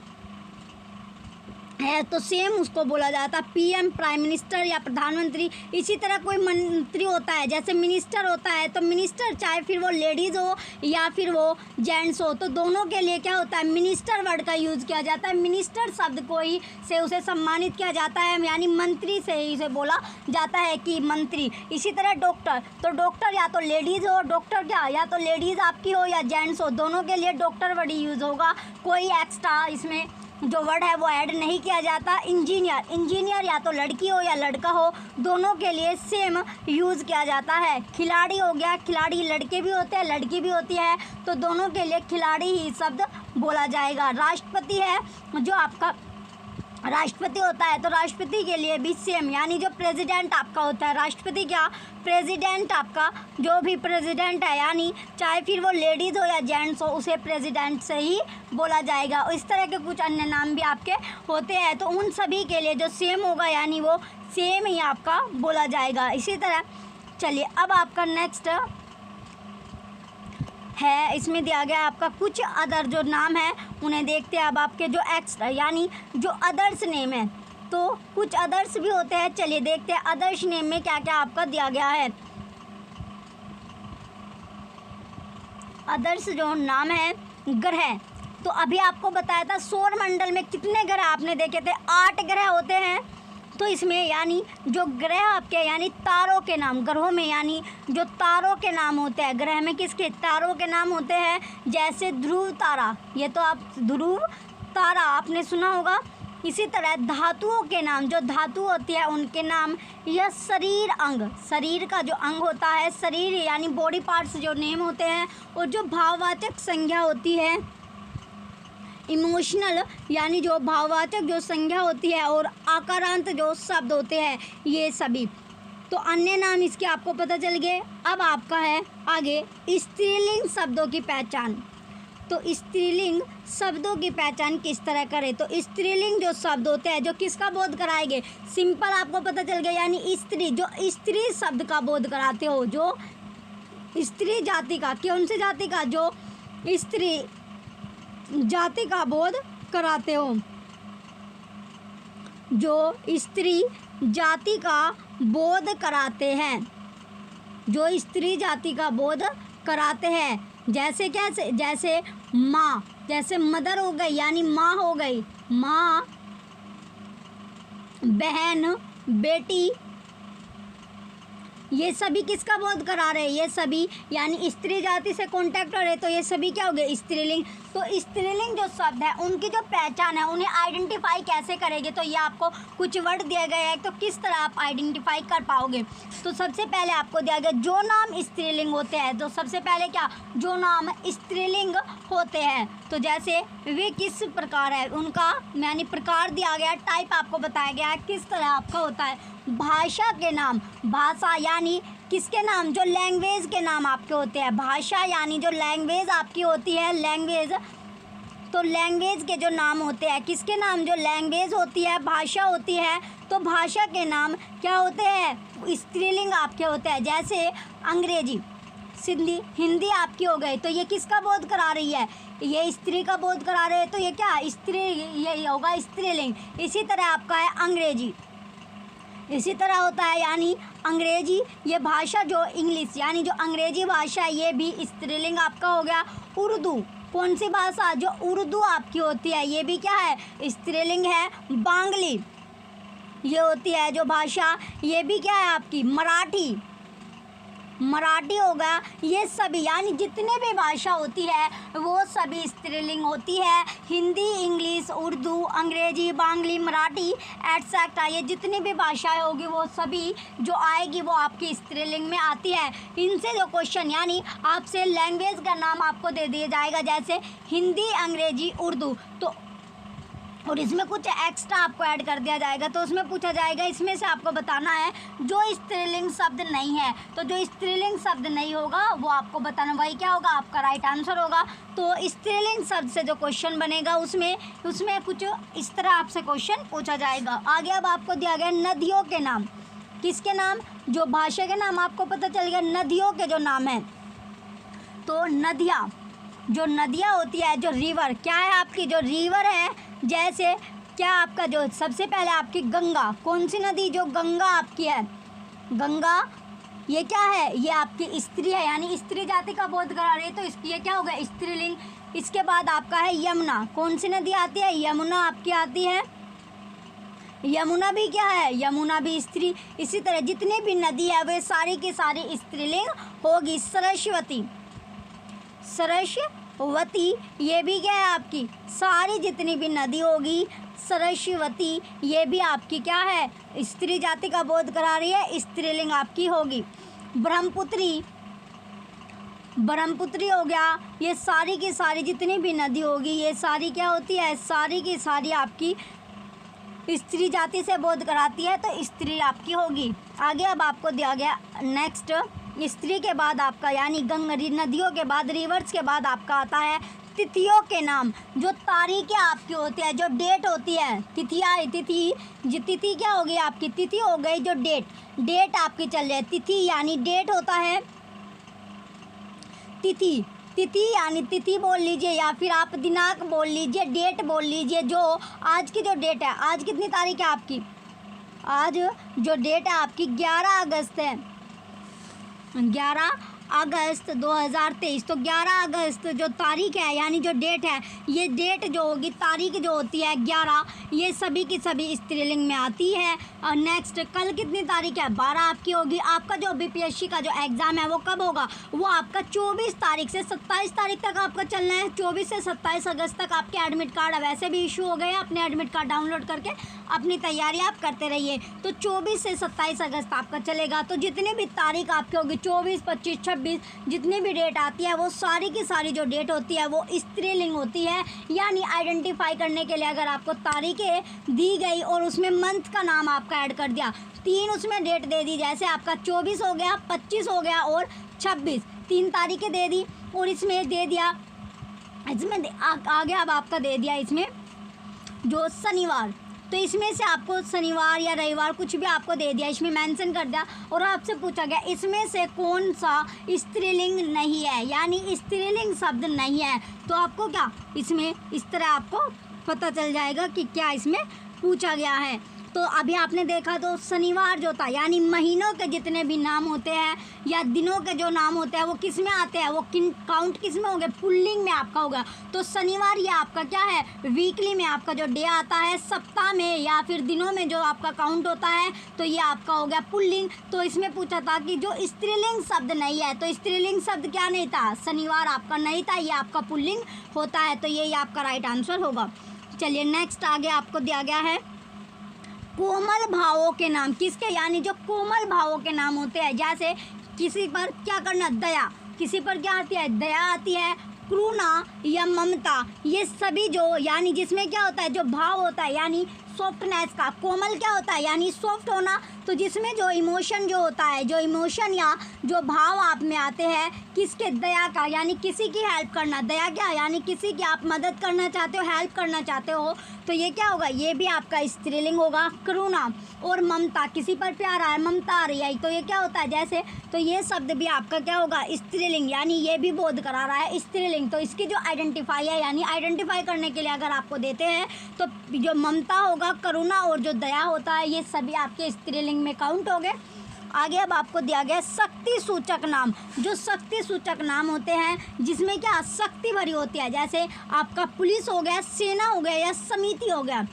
है तो सेम उसको बोला जाता है पीएम, प्राइम मिनिस्टर या प्रधानमंत्री। इसी तरह कोई मंत्री होता है, जैसे मिनिस्टर होता है, तो मिनिस्टर चाहे फिर वो लेडीज़ हो या फिर वो जेंट्स हो, तो दोनों के लिए क्या होता है, मिनिस्टर वर्ड का यूज़ किया जाता है। मिनिस्टर शब्द को ही से उसे सम्मानित किया जाता है, यानी मंत्री से ही इसे बोला जाता है कि मंत्री। इसी तरह डॉक्टर, तो डॉक्टर या तो लेडीज़ हो, डॉक्टर क्या या तो लेडीज़ आपकी हो या जेंट्स हो, दोनों के लिए डॉक्टर वर्ड यूज़ होगा, कोई एक्स्ट्रा इसमें जो वर्ड है वो ऐड नहीं किया जाता। इंजीनियर, इंजीनियर या तो लड़की हो या लड़का हो, दोनों के लिए सेम यूज़ किया जाता है। खिलाड़ी हो गया, खिलाड़ी लड़के भी होते हैं लड़की भी होती है, तो दोनों के लिए खिलाड़ी ही शब्द बोला जाएगा। राष्ट्रपति है, जो आपका राष्ट्रपति होता है, तो राष्ट्रपति के लिए भी सेम, यानी जो प्रेसिडेंट आपका होता है, राष्ट्रपति क्या, प्रेसिडेंट आपका जो भी प्रेसिडेंट है, यानी चाहे फिर वो लेडीज़ हो या जेंट्स हो, उसे प्रेसिडेंट से ही बोला जाएगा। और इस तरह के कुछ अन्य नाम भी आपके होते हैं, तो उन सभी के लिए जो सेम होगा यानी वो सेम ही आपका बोला जाएगा। इसी तरह चलिए अब आपका नेक्स्ट है, इसमें दिया गया आपका कुछ अदर जो नाम है उन्हें देखते हैं। अब आपके जो एक्स्ट्रा यानी जो अदर्स नेम है, तो कुछ अदर्स भी होते हैं, चलिए देखते हैं अदर्स नेम में क्या क्या आपका दिया गया है। अदर्स जो नाम है ग्रह, तो अभी आपको बताया था सौर मंडल में कितने ग्रह आपने देखे थे, 8 ग्रह होते हैं। तो इसमें यानी जो ग्रह आपके यानी तारों के नाम, ग्रहों में यानी जो तारों के नाम होते हैं, ग्रह में किसके तारों के नाम होते हैं, जैसे ध्रुव तारा, ये तो आप ध्रुव तारा आपने सुना होगा। इसी तरह धातुओं के नाम, जो धातु होती है उनके नाम, यह शरीर अंग, शरीर का जो अंग होता है, शरीर यानी बॉडी पार्ट्स जो नेम होते हैं, और जो भाववाचक संज्ञा होती है इमोशनल यानी जो भाववाचक जो संज्ञा होती है, और आकारांत जो शब्द होते हैं, ये सभी। तो अन्य नाम इसके आपको पता चल गए। अब आपका है आगे स्त्रीलिंग शब्दों की पहचान। तो स्त्रीलिंग शब्दों की पहचान किस तरह करें। तो स्त्रीलिंग जो शब्द होते हैं जो किसका बोध कराएंगे, सिंपल आपको पता चल गया, यानी स्त्री, जो स्त्री शब्द का बोध कराते हो, जो स्त्री जाति का, कौन सी जाति का, जो स्त्री जाति का बोध कराते हो, जो स्त्री जाति का बोध कराते हैं, जो स्त्री जाति का बोध कराते हैं। जैसे कैसे, जैसे माँ, जैसे मदर हो गई यानी माँ हो गई, माँ, बहन, बेटी, ये सभी किसका बोध करा रहे हैं, ये सभी यानी स्त्री जाति से कॉन्टैक्ट हो रहे, तो ये सभी क्या हो गए, स्त्रीलिंग। तो स्त्रीलिंग जो शब्द है उनकी जो पहचान है, उन्हें आइडेंटिफाई कैसे करेंगे, तो ये आपको कुछ वर्ड दिए गए हैं, तो किस तरह आप आइडेंटिफाई कर पाओगे। तो सबसे पहले आपको दिया गया जो नाम स्त्रीलिंग होते हैं, तो सबसे पहले क्या, जो नाम स्त्रीलिंग होते हैं, तो जैसे वे किस प्रकार है, उनका यानी प्रकार दिया गया, टाइप आपको बताया गया है किस तरह आपका होता है। भाषा के नाम, भाषा यानी किसके नाम, जो लैंग्वेज के नाम आपके होते हैं, भाषा यानी जो लैंग्वेज आपकी होती है, लैंग्वेज, तो लैंग्वेज के जो नाम होते हैं, किसके नाम, जो लैंग्वेज होती है, भाषा होती है, तो भाषा के नाम क्या होते हैं, स्त्रीलिंग आपके होते हैं। जैसे अंग्रेजी, सिंधी, हिंदी आपकी हो गई, तो ये किसका बोध करा रही है, ये स्त्री का बोध करा रहे हैं, तो ये क्या, स्त्री, ये होगा स्त्रीलिंग। इसी तरह आपका है अंग्रेजी, इसी तरह होता है यानी अंग्रेजी, ये भाषा जो इंग्लिश यानी जो अंग्रेजी भाषा है, ये भी स्त्रीलिंग आपका हो गया। उर्दू, कौन सी भाषा, जो उर्दू आपकी होती है, ये भी क्या है, स्त्रीलिंग है। बांग्ली, ये होती है जो भाषा, ये भी क्या है आपकी, मराठी, मराठी होगा। ये सभी यानी जितने भी भाषा होती है वो सभी स्त्रीलिंग होती है। हिंदी, इंग्लिश, उर्दू, अंग्रेजी, बांग्ली, मराठी एटसेट्रा, ये जितनी भी भाषाएं होगी वो सभी जो आएगी वो आपकी स्त्रीलिंग में आती है। इनसे जो क्वेश्चन यानी आपसे लैंग्वेज का नाम आपको दे दिया जाएगा, जैसे हिंदी, अंग्रेजी, उर्दू, तो और इसमें कुछ एक्स्ट्रा आपको ऐड कर दिया जाएगा, तो उसमें पूछा जाएगा इसमें से आपको बताना है जो स्त्रीलिंग शब्द नहीं है, तो जो स्त्रीलिंग शब्द नहीं होगा वो आपको बताना, वही क्या होगा, आपका राइट आंसर होगा। तो स्त्रीलिंग शब्द से जो क्वेश्चन बनेगा उसमें कुछ इस तरह आपसे क्वेश्चन पूछा जाएगा। आगे अब आपको दिया गया नदियों के नाम, किसके नाम, जो भाषा के नाम आपको पता चल गया, नदियों के जो नाम हैं, तो नदियाँ, जो नदियाँ होती है, जो रिवर, क्या है आपकी, जो रिवर है, जैसे क्या आपका जो सबसे पहले आपकी गंगा, कौन सी नदी, जो गंगा आपकी है, गंगा, ये क्या है, ये आपकी स्त्री है यानी स्त्री जाति का बोध करा रही है, तो इसकी ये क्या होगा, स्त्रीलिंग। इसके बाद आपका है यमुना, कौन सी नदी आती है, यमुना आपकी आती है, यमुना भी क्या है, यमुना भी स्त्री। इसी तरह जितनी भी नदी है वे सारी की सारी स्त्रीलिंग होगी। सरस्वती, सरस्वती, ये भी क्या है आपकी, सारी जितनी भी नदी होगी सरस्वती, ये भी आपकी क्या है, स्त्री जाति का बोध करा रही है, स्त्रीलिंग आपकी होगी। ब्रह्मपुत्री, ब्रह्मपुत्री हो गया, ये सारी की सारी जितनी भी नदी होगी ये सारी क्या होती है, सारी की सारी आपकी स्त्री जाति से बोध कराती है, तो स्त्री आपकी होगी। आगे अब आपको दिया गया नेक्स्ट, स्त्री के बाद आपका यानी नदियों के बाद, रिवर्स के बाद आपका आता है तिथियों के नाम, जो तारीखें आपकी होती है, जो डेट होती है, तिथियाँ, तिथि क्या होगी आपकी, तिथि हो गई जो डेट आपकी चल जाए, तिथि यानी डेट होता है, तिथि यानी तिथि बोल लीजिए या फिर आप दिनांक बोल लीजिए, डेट बोल लीजिए। जो आज की जो डेट है, आज कितनी तारीख है आपकी, आज जो डेट है आपकी 11 अगस्त है, 11 अगस्त 2023। तो 11 अगस्त जो तारीख है यानी जो डेट है, ये डेट जो होगी, तारीख जो होती है 11, ये सभी की सभी स्त्रीलिंग में आती है। और नेक्स्ट, कल कितनी तारीख है, 12 आपकी होगी। आपका जो बीपीएससी का जो एग्ज़ाम है वो कब होगा, वो आपका 24 तारीख से 27 तारीख तक आपका चलना है। 24 से 27 अगस्त तक आपके एडमिट कार्ड वैसे भी इशू हो गए हैं, अपने एडमिट कार्ड डाउनलोड करके अपनी तैयारी आप करते रहिए। तो 24 से 27 अगस्त आपका चलेगा। तो जितनी भी तारीख आपकी होगी, 24, 25, 26, जितनी भी डेट आती है वो सारी की सारी जो डेट होती है वो स्त्रीलिंग होती है। यानी आइडेंटिफाई करने के लिए अगर आपको तारीखें दी गई और उसमें मंथ का नाम आपका ऐड कर दिया, 3 उसमें डेट दे दी, जैसे आपका 24 हो गया, 25 हो गया और 26, 3 तारीखें दे दी, और इसमें दे दिया इसमें आगे अब आपका दे दिया इसमें जो शनिवार, तो इसमें से आपको शनिवार या रविवार कुछ भी आपको दे दिया, इसमें मेंशन कर दिया और आपसे पूछा गया इसमें से कौन सा स्त्रीलिंग नहीं है, यानी स्त्रीलिंग शब्द नहीं है। तो आपको क्या इसमें इस तरह आपको पता चल जाएगा कि क्या इसमें पूछा गया है। तो अभी आपने देखा तो शनिवार जो था यानी महीनों के जितने भी नाम होते हैं या दिनों के जो नाम होते हैं वो किस में आते हैं, वो काउंट किस में हो गए, पुल्लिंग में आपका होगा। तो शनिवार ये आपका क्या है, वीकली में आपका जो डे आता है, सप्ताह में या फिर दिनों में जो आपका काउंट होता है तो ये आपका हो गया पुल्लिंग। तो इसमें पूछा था कि जो स्त्रीलिंग शब्द नहीं है, तो स्त्रीलिंग शब्द क्या नहीं था, शनिवार आपका नहीं था, ये आपका पुल्लिंग होता है। तो ये आपका राइट आंसर होगा। चलिए नेक्स्ट आगे आपको दिया गया है कोमल भावों के नाम, किसके, यानी जो कोमल भावों के नाम होते हैं, जैसे किसी पर क्या करना, दया, किसी पर क्या आती है, दया आती है, करुणा या ममता, ये सभी जो यानी जिसमें क्या होता है, जो भाव होता है यानी सॉफ्टनेस का, कोमल क्या होता है यानी सॉफ्ट होना, तो जिसमें जो इमोशन जो होता है, जो इमोशन या जो भाव आप में आते हैं किसके, दया का, यानी किसी की हेल्प करना, दया क्या यानी किसी की आप मदद करना चाहते हो, हेल्प करना चाहते हो, तो ये क्या होगा, ये भी आपका स्त्रीलिंग होगा। करुणा और ममता, किसी पर प्यार आ रहा है, ममता आ रही है, तो ये क्या होता है जैसे, तो ये शब्द भी आपका क्या होगा, स्त्रीलिंग, यानी ये भी बोध करा रहा है स्त्रीलिंग। तो इसकी जो आइडेंटिफाई है यानी आइडेंटिफाई करने के लिए अगर आपको देते हैं तो जो ममता होगा, करुणा और जो दया होता है ये सभी आपके स्त्रीलिंग में काउंट हो गए। आगे अब आपको दिया गया शक्ति सूचक नाम, जो शक्ति सूचक नाम होते हैं जिसमें क्या शक्ति भरी होती है, जैसे आपका पुलिस हो गया, सेना हो गया या समिति हो गया।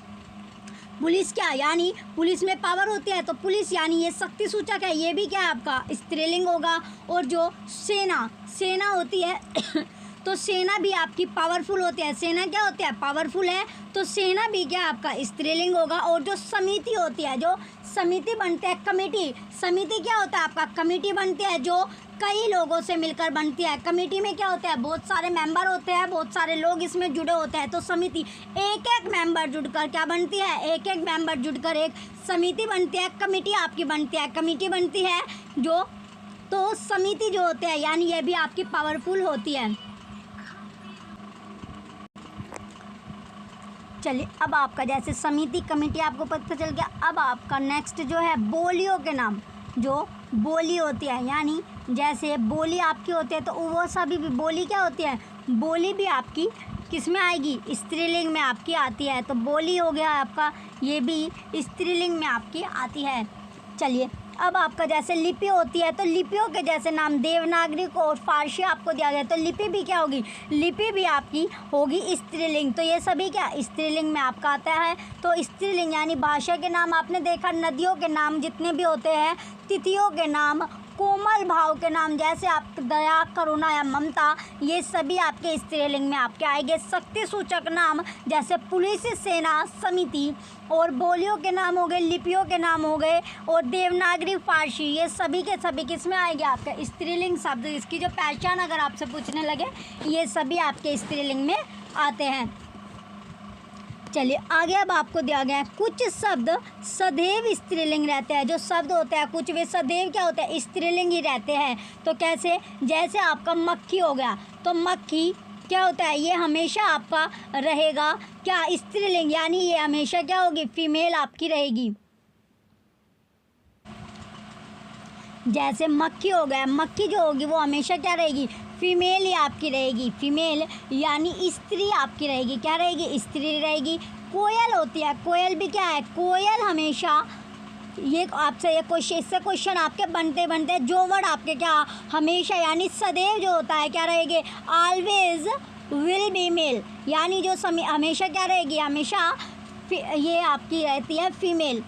पुलिस क्या यानी पुलिस में पावर होती है, तो पुलिस यानी ये शक्ति सूचक है, ये भी क्या है आपका स्त्रीलिंग होगा। और जो सेना होती है तो सेना भी आपकी पावरफुल होती है, सेना क्या होती है, पावरफुल है, तो सेना भी क्या आपका स्त्रीलिंग होगा। और जो समिति होती है, जो समिति बनते हैं, कमेटी, समिति क्या होता है आपका, कमेटी बनती है जो कई लोगों से मिलकर बनती है। कमेटी में क्या होता है, बहुत सारे मेंबर होते हैं, बहुत सारे लोग इसमें जुड़े होते हैं। तो समिति एक एक मेंबर जुड़कर क्या बनती है, एक एक मेंबर जुड़कर एक समिति बनती है। कमेटी आपकी बनती है, कमेटी बनती है जो, तो समिति जो होते हैं यानी ये भी आपकी पावरफुल होती है। चलिए अब आपका जैसे समिति, कमेटी आपको पता चल गया। अब आपका नेक्स्ट जो है बोलियों के नाम, जो बोली होती है यानी जैसे बोली आपकी होती है तो वो सभी भी बोली क्या होती है, बोली भी आपकी किस में आएगी, स्त्रीलिंग में आपकी आती है। तो बोली हो गया आपका, ये भी स्त्रीलिंग में आपकी आती है। चलिए अब आपका जैसे लिपि होती है तो लिपियों के जैसे नाम देवनागरी और फारसी आपको दिया गया, तो लिपि भी क्या होगी, लिपि भी आपकी होगी स्त्रीलिंग। तो ये सभी क्या स्त्रीलिंग में आपका आता है। तो स्त्रीलिंग यानी भाषा के नाम आपने देखा, नदियों के नाम जितने भी होते हैं, तिथियों के नाम, कोमल भाव के नाम जैसे आप दया, करुणा या ममता, ये सभी आपके स्त्रीलिंग में आपके आएंगे। शक्ति सूचक नाम जैसे पुलिस, सेना, समिति, और बोलियों के नाम हो गए, लिपियों के नाम हो गए, और देवनागरी, फारसी, ये सभी के सभी किस में आएंगे आपके स्त्रीलिंग शब्द। इसकी जो पहचान अगर आपसे पूछने लगे, ये सभी आपके स्त्रीलिंग में आते हैं। चलिए आगे अब आपको दिया गया है कुछ शब्द सदैव स्त्रीलिंग रहते हैं। जो शब्द होते हैं कुछ वे सदैव क्या होते हैं, स्त्रीलिंग ही रहते हैं। तो कैसे, जैसे आपका मक्खी हो गया, तो मक्खी क्या होता है, ये हमेशा आपका रहेगा क्या स्त्रीलिंग, यानी ये हमेशा क्या होगी, फीमेल आपकी रहेगी। जैसे मक्खी हो गया, मक्खी जो होगी वो हमेशा क्या रहेगी, फीमेल ही आपकी रहेगी। फीमेल यानी स्त्री आपकी रहेगी, क्या रहेगी, स्त्री रहेगी। कोयल होती है, कोयल भी क्या है, कोयल हमेशा, ये आपसे ये क्वेश्चन, इससे क्वेश्चन आपके बनते बनते जो वर्ड आपके क्या हमेशा यानी सदैव जो होता है क्या रहेगी, ऑलवेज विल बी मेल, यानी जो हमेशा क्या रहेगी, हमेशा ये आपकी रहती है फीमेल,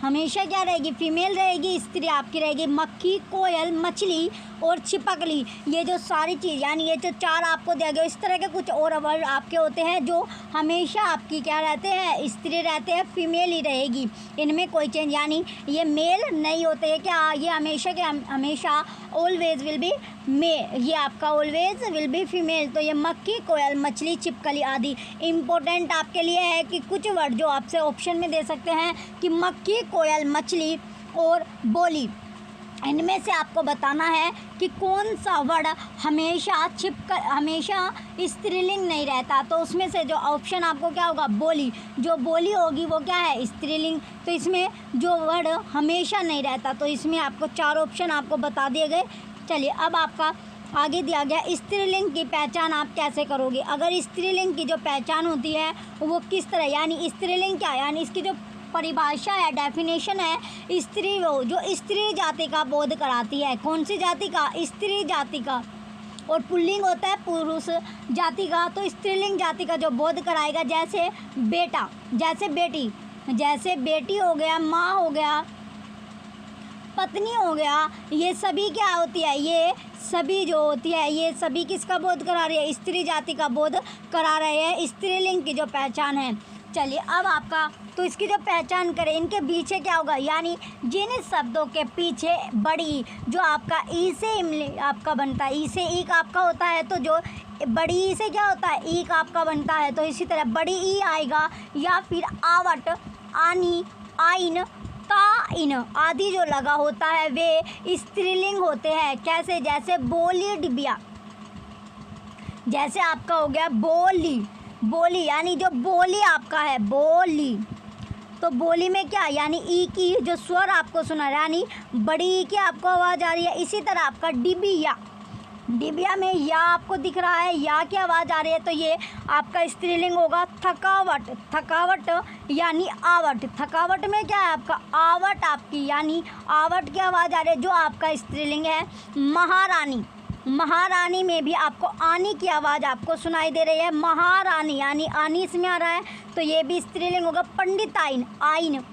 हमेशा क्या रहेगी, फीमेल रहेगी, स्त्री आपकी रहेगी। मक्खी, कोयल, मछली और छिपकली, ये जो सारी चीज़ यानी ये जो चार आपको दिया गया, इस तरह के कुछ और वर्ड आपके होते हैं जो हमेशा आपकी क्या रहते हैं, स्त्री रहते हैं, फीमेल ही रहेगी, इनमें कोई चेंज, यानी ये मेल नहीं होते हैं क्या, ये हमेशा के हमेशा ऑलवेज विल बी ये आपका ऑलवेज विल बी फीमेल। तो ये मक्खी, कोयल, मछली, छिपकली आदि इम्पोर्टेंट आपके लिए है कि कुछ वर्ड जो आपसे ऑप्शन में दे सकते हैं कि मक्खी, कोयल, मछली और बोली, इनमें से आपको बताना है कि कौन सा वर्ड हमेशा स्त्रीलिंग नहीं रहता। तो उसमें से जो ऑप्शन आपको क्या होगा, बोली। जो बोली होगी वो क्या है, स्त्रीलिंग। तो इसमें जो वर्ड हमेशा नहीं रहता, तो इसमें आपको 4 ऑप्शन आपको बता दिए गए। चलिए अब आपका आगे दिया गया स्त्रीलिंग की पहचान आप कैसे करोगे। अगर स्त्रीलिंग की जो पहचान होती है वो किस तरह, यानी स्त्रीलिंग क्या, यानी इसकी जो परिभाषा है, डेफिनेशन है, स्त्री वो जो स्त्री जाति का बोध कराती है। कौन सी जाति का, स्त्री जाति का। और पुल्लिंग होता है पुरुष जाति का, तो स्त्रीलिंग जाति का जो बोध कराएगा। जैसे बेटा, जैसे बेटी, जैसे बेटी हो गया, माँ हो गया, पत्नी हो गया, ये सभी क्या होती है, ये सभी जो होती है ये सभी किसका बोध करा रही है, स्त्री जाति का बोध करा रहे हैं। स्त्रीलिंग की जो पहचान है। चलिए अब आपका, तो इसकी जो पहचान करें, इनके पीछे क्या होगा, यानी जिन शब्दों के पीछे बड़ी जो आपका ई से आपका बनता है, ई से ईक आपका होता है, तो जो बड़ी ई से क्या होता है, ईक आपका बनता है। तो इसी तरह बड़ी ई आएगा, या फिर आवट, आनी, आइन, इन आदि जो लगा होता है वे स्त्रीलिंग होते हैं। कैसे, जैसे बोली डिबिया, जैसे आपका हो गया बोली, बोली यानी जो बोली आपका है बोली। तो बोली में क्या, यानी ई की जो स्वर आपको सुना, यानी बड़ी ई की आपको आवाज़ आ रही है। इसी तरह आपका डिबिया, डिबिया में या आपको दिख रहा है, या की आवाज़ आ रही है, तो ये आपका स्त्रीलिंग होगा। थकावट, थकावट यानी आवट, थकावट में क्या है आपका आवट आपकी, यानी आवट की आवाज़ आ रही है, जो आपका स्त्रीलिंग है। महारानी, महारानी में भी आपको आनी की आवाज़ आपको सुनाई दे रही है। महारानी यानी आनी इसमें आ रहा है, तो ये भी स्त्रीलिंग होगा। पंडिताइन, आइन।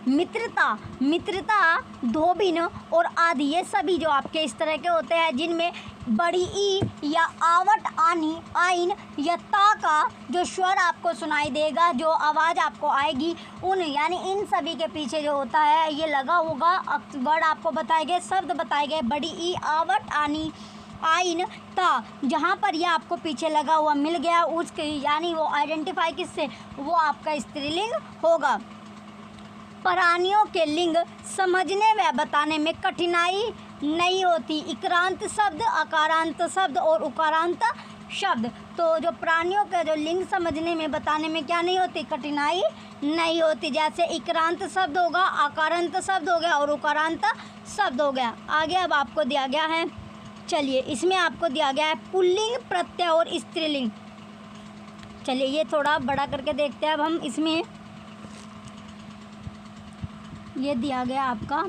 मित्रता, मित्रता, धोबिन और आदि, ये सभी जो आपके इस तरह के होते हैं जिनमें बड़ी ई या आवट, आनी, आइन या ता का जो स्वर आपको सुनाई देगा, जो आवाज़ आपको आएगी, उन यानी इन सभी के पीछे जो होता है ये लगा होगा वर्ड आपको बताए गए, शब्द बताए गए। बड़ी ई, आवट, आनी, आइन, ता, जहाँ पर यह आपको पीछे लगा हुआ मिल गया उसके, यानी वो आइडेंटिफाई किससे, वो आपका स्त्रीलिंग होगा। प्राणियों के लिंग समझने व बताने में कठिनाई नहीं होती। इकारांत शब्द, अकारांत शब्द और उकारांत शब्द। तो जो प्राणियों के जो लिंग समझने में बताने में क्या नहीं होती, कठिनाई नहीं होती। जैसे इकारांत शब्द होगा, आकारांत शब्द हो गया और उकारांत शब्द हो गया। आगे अब आपको दिया गया है, चलिए इसमें आपको दिया गया है पुल्लिंग, प्रत्यय और स्त्रीलिंग। चलिए ये थोड़ा बड़ा करके देखते हैं अब हम। इसमें ये दिया गया आपका,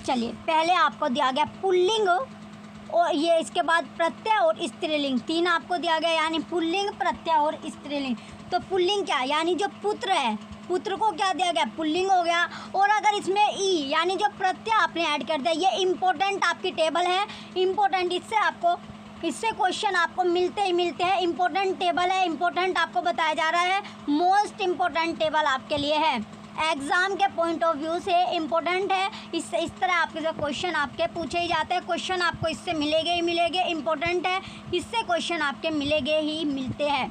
चलिए पहले आपको दिया गया पुल्लिंग और ये इसके बाद प्रत्यय और स्त्रीलिंग, 3 आपको दिया गया, यानी पुल्लिंग, प्रत्यय और स्त्रीलिंग। तो पुल्लिंग क्या, यानी जो पुत्र है, पुत्र को क्या दिया गया, पुल्लिंग हो गया। और अगर इसमें ई यानी जो प्रत्यय आपने ऐड कर दिया, ये इम्पोर्टेंट आपकी टेबल है, इम्पोर्टेंट, इससे क्वेश्चन आपको मिलते ही मिलते हैं। इम्पोर्टेंट टेबल है, इम्पोर्टेंट आपको बताया जा रहा है, मोस्ट इम्पोर्टेंट टेबल आपके लिए है, एग्ज़ाम के पॉइंट ऑफ व्यू से इम्पोर्टेंट है। इस तरह आपके जो क्वेश्चन आपके पूछे ही जाते हैं, क्वेश्चन आपको इससे मिलेंगे ही मिलेंगे, इम्पोर्टेंट है, इससे क्वेश्चन आपके मिलेंगे ही मिलते हैं।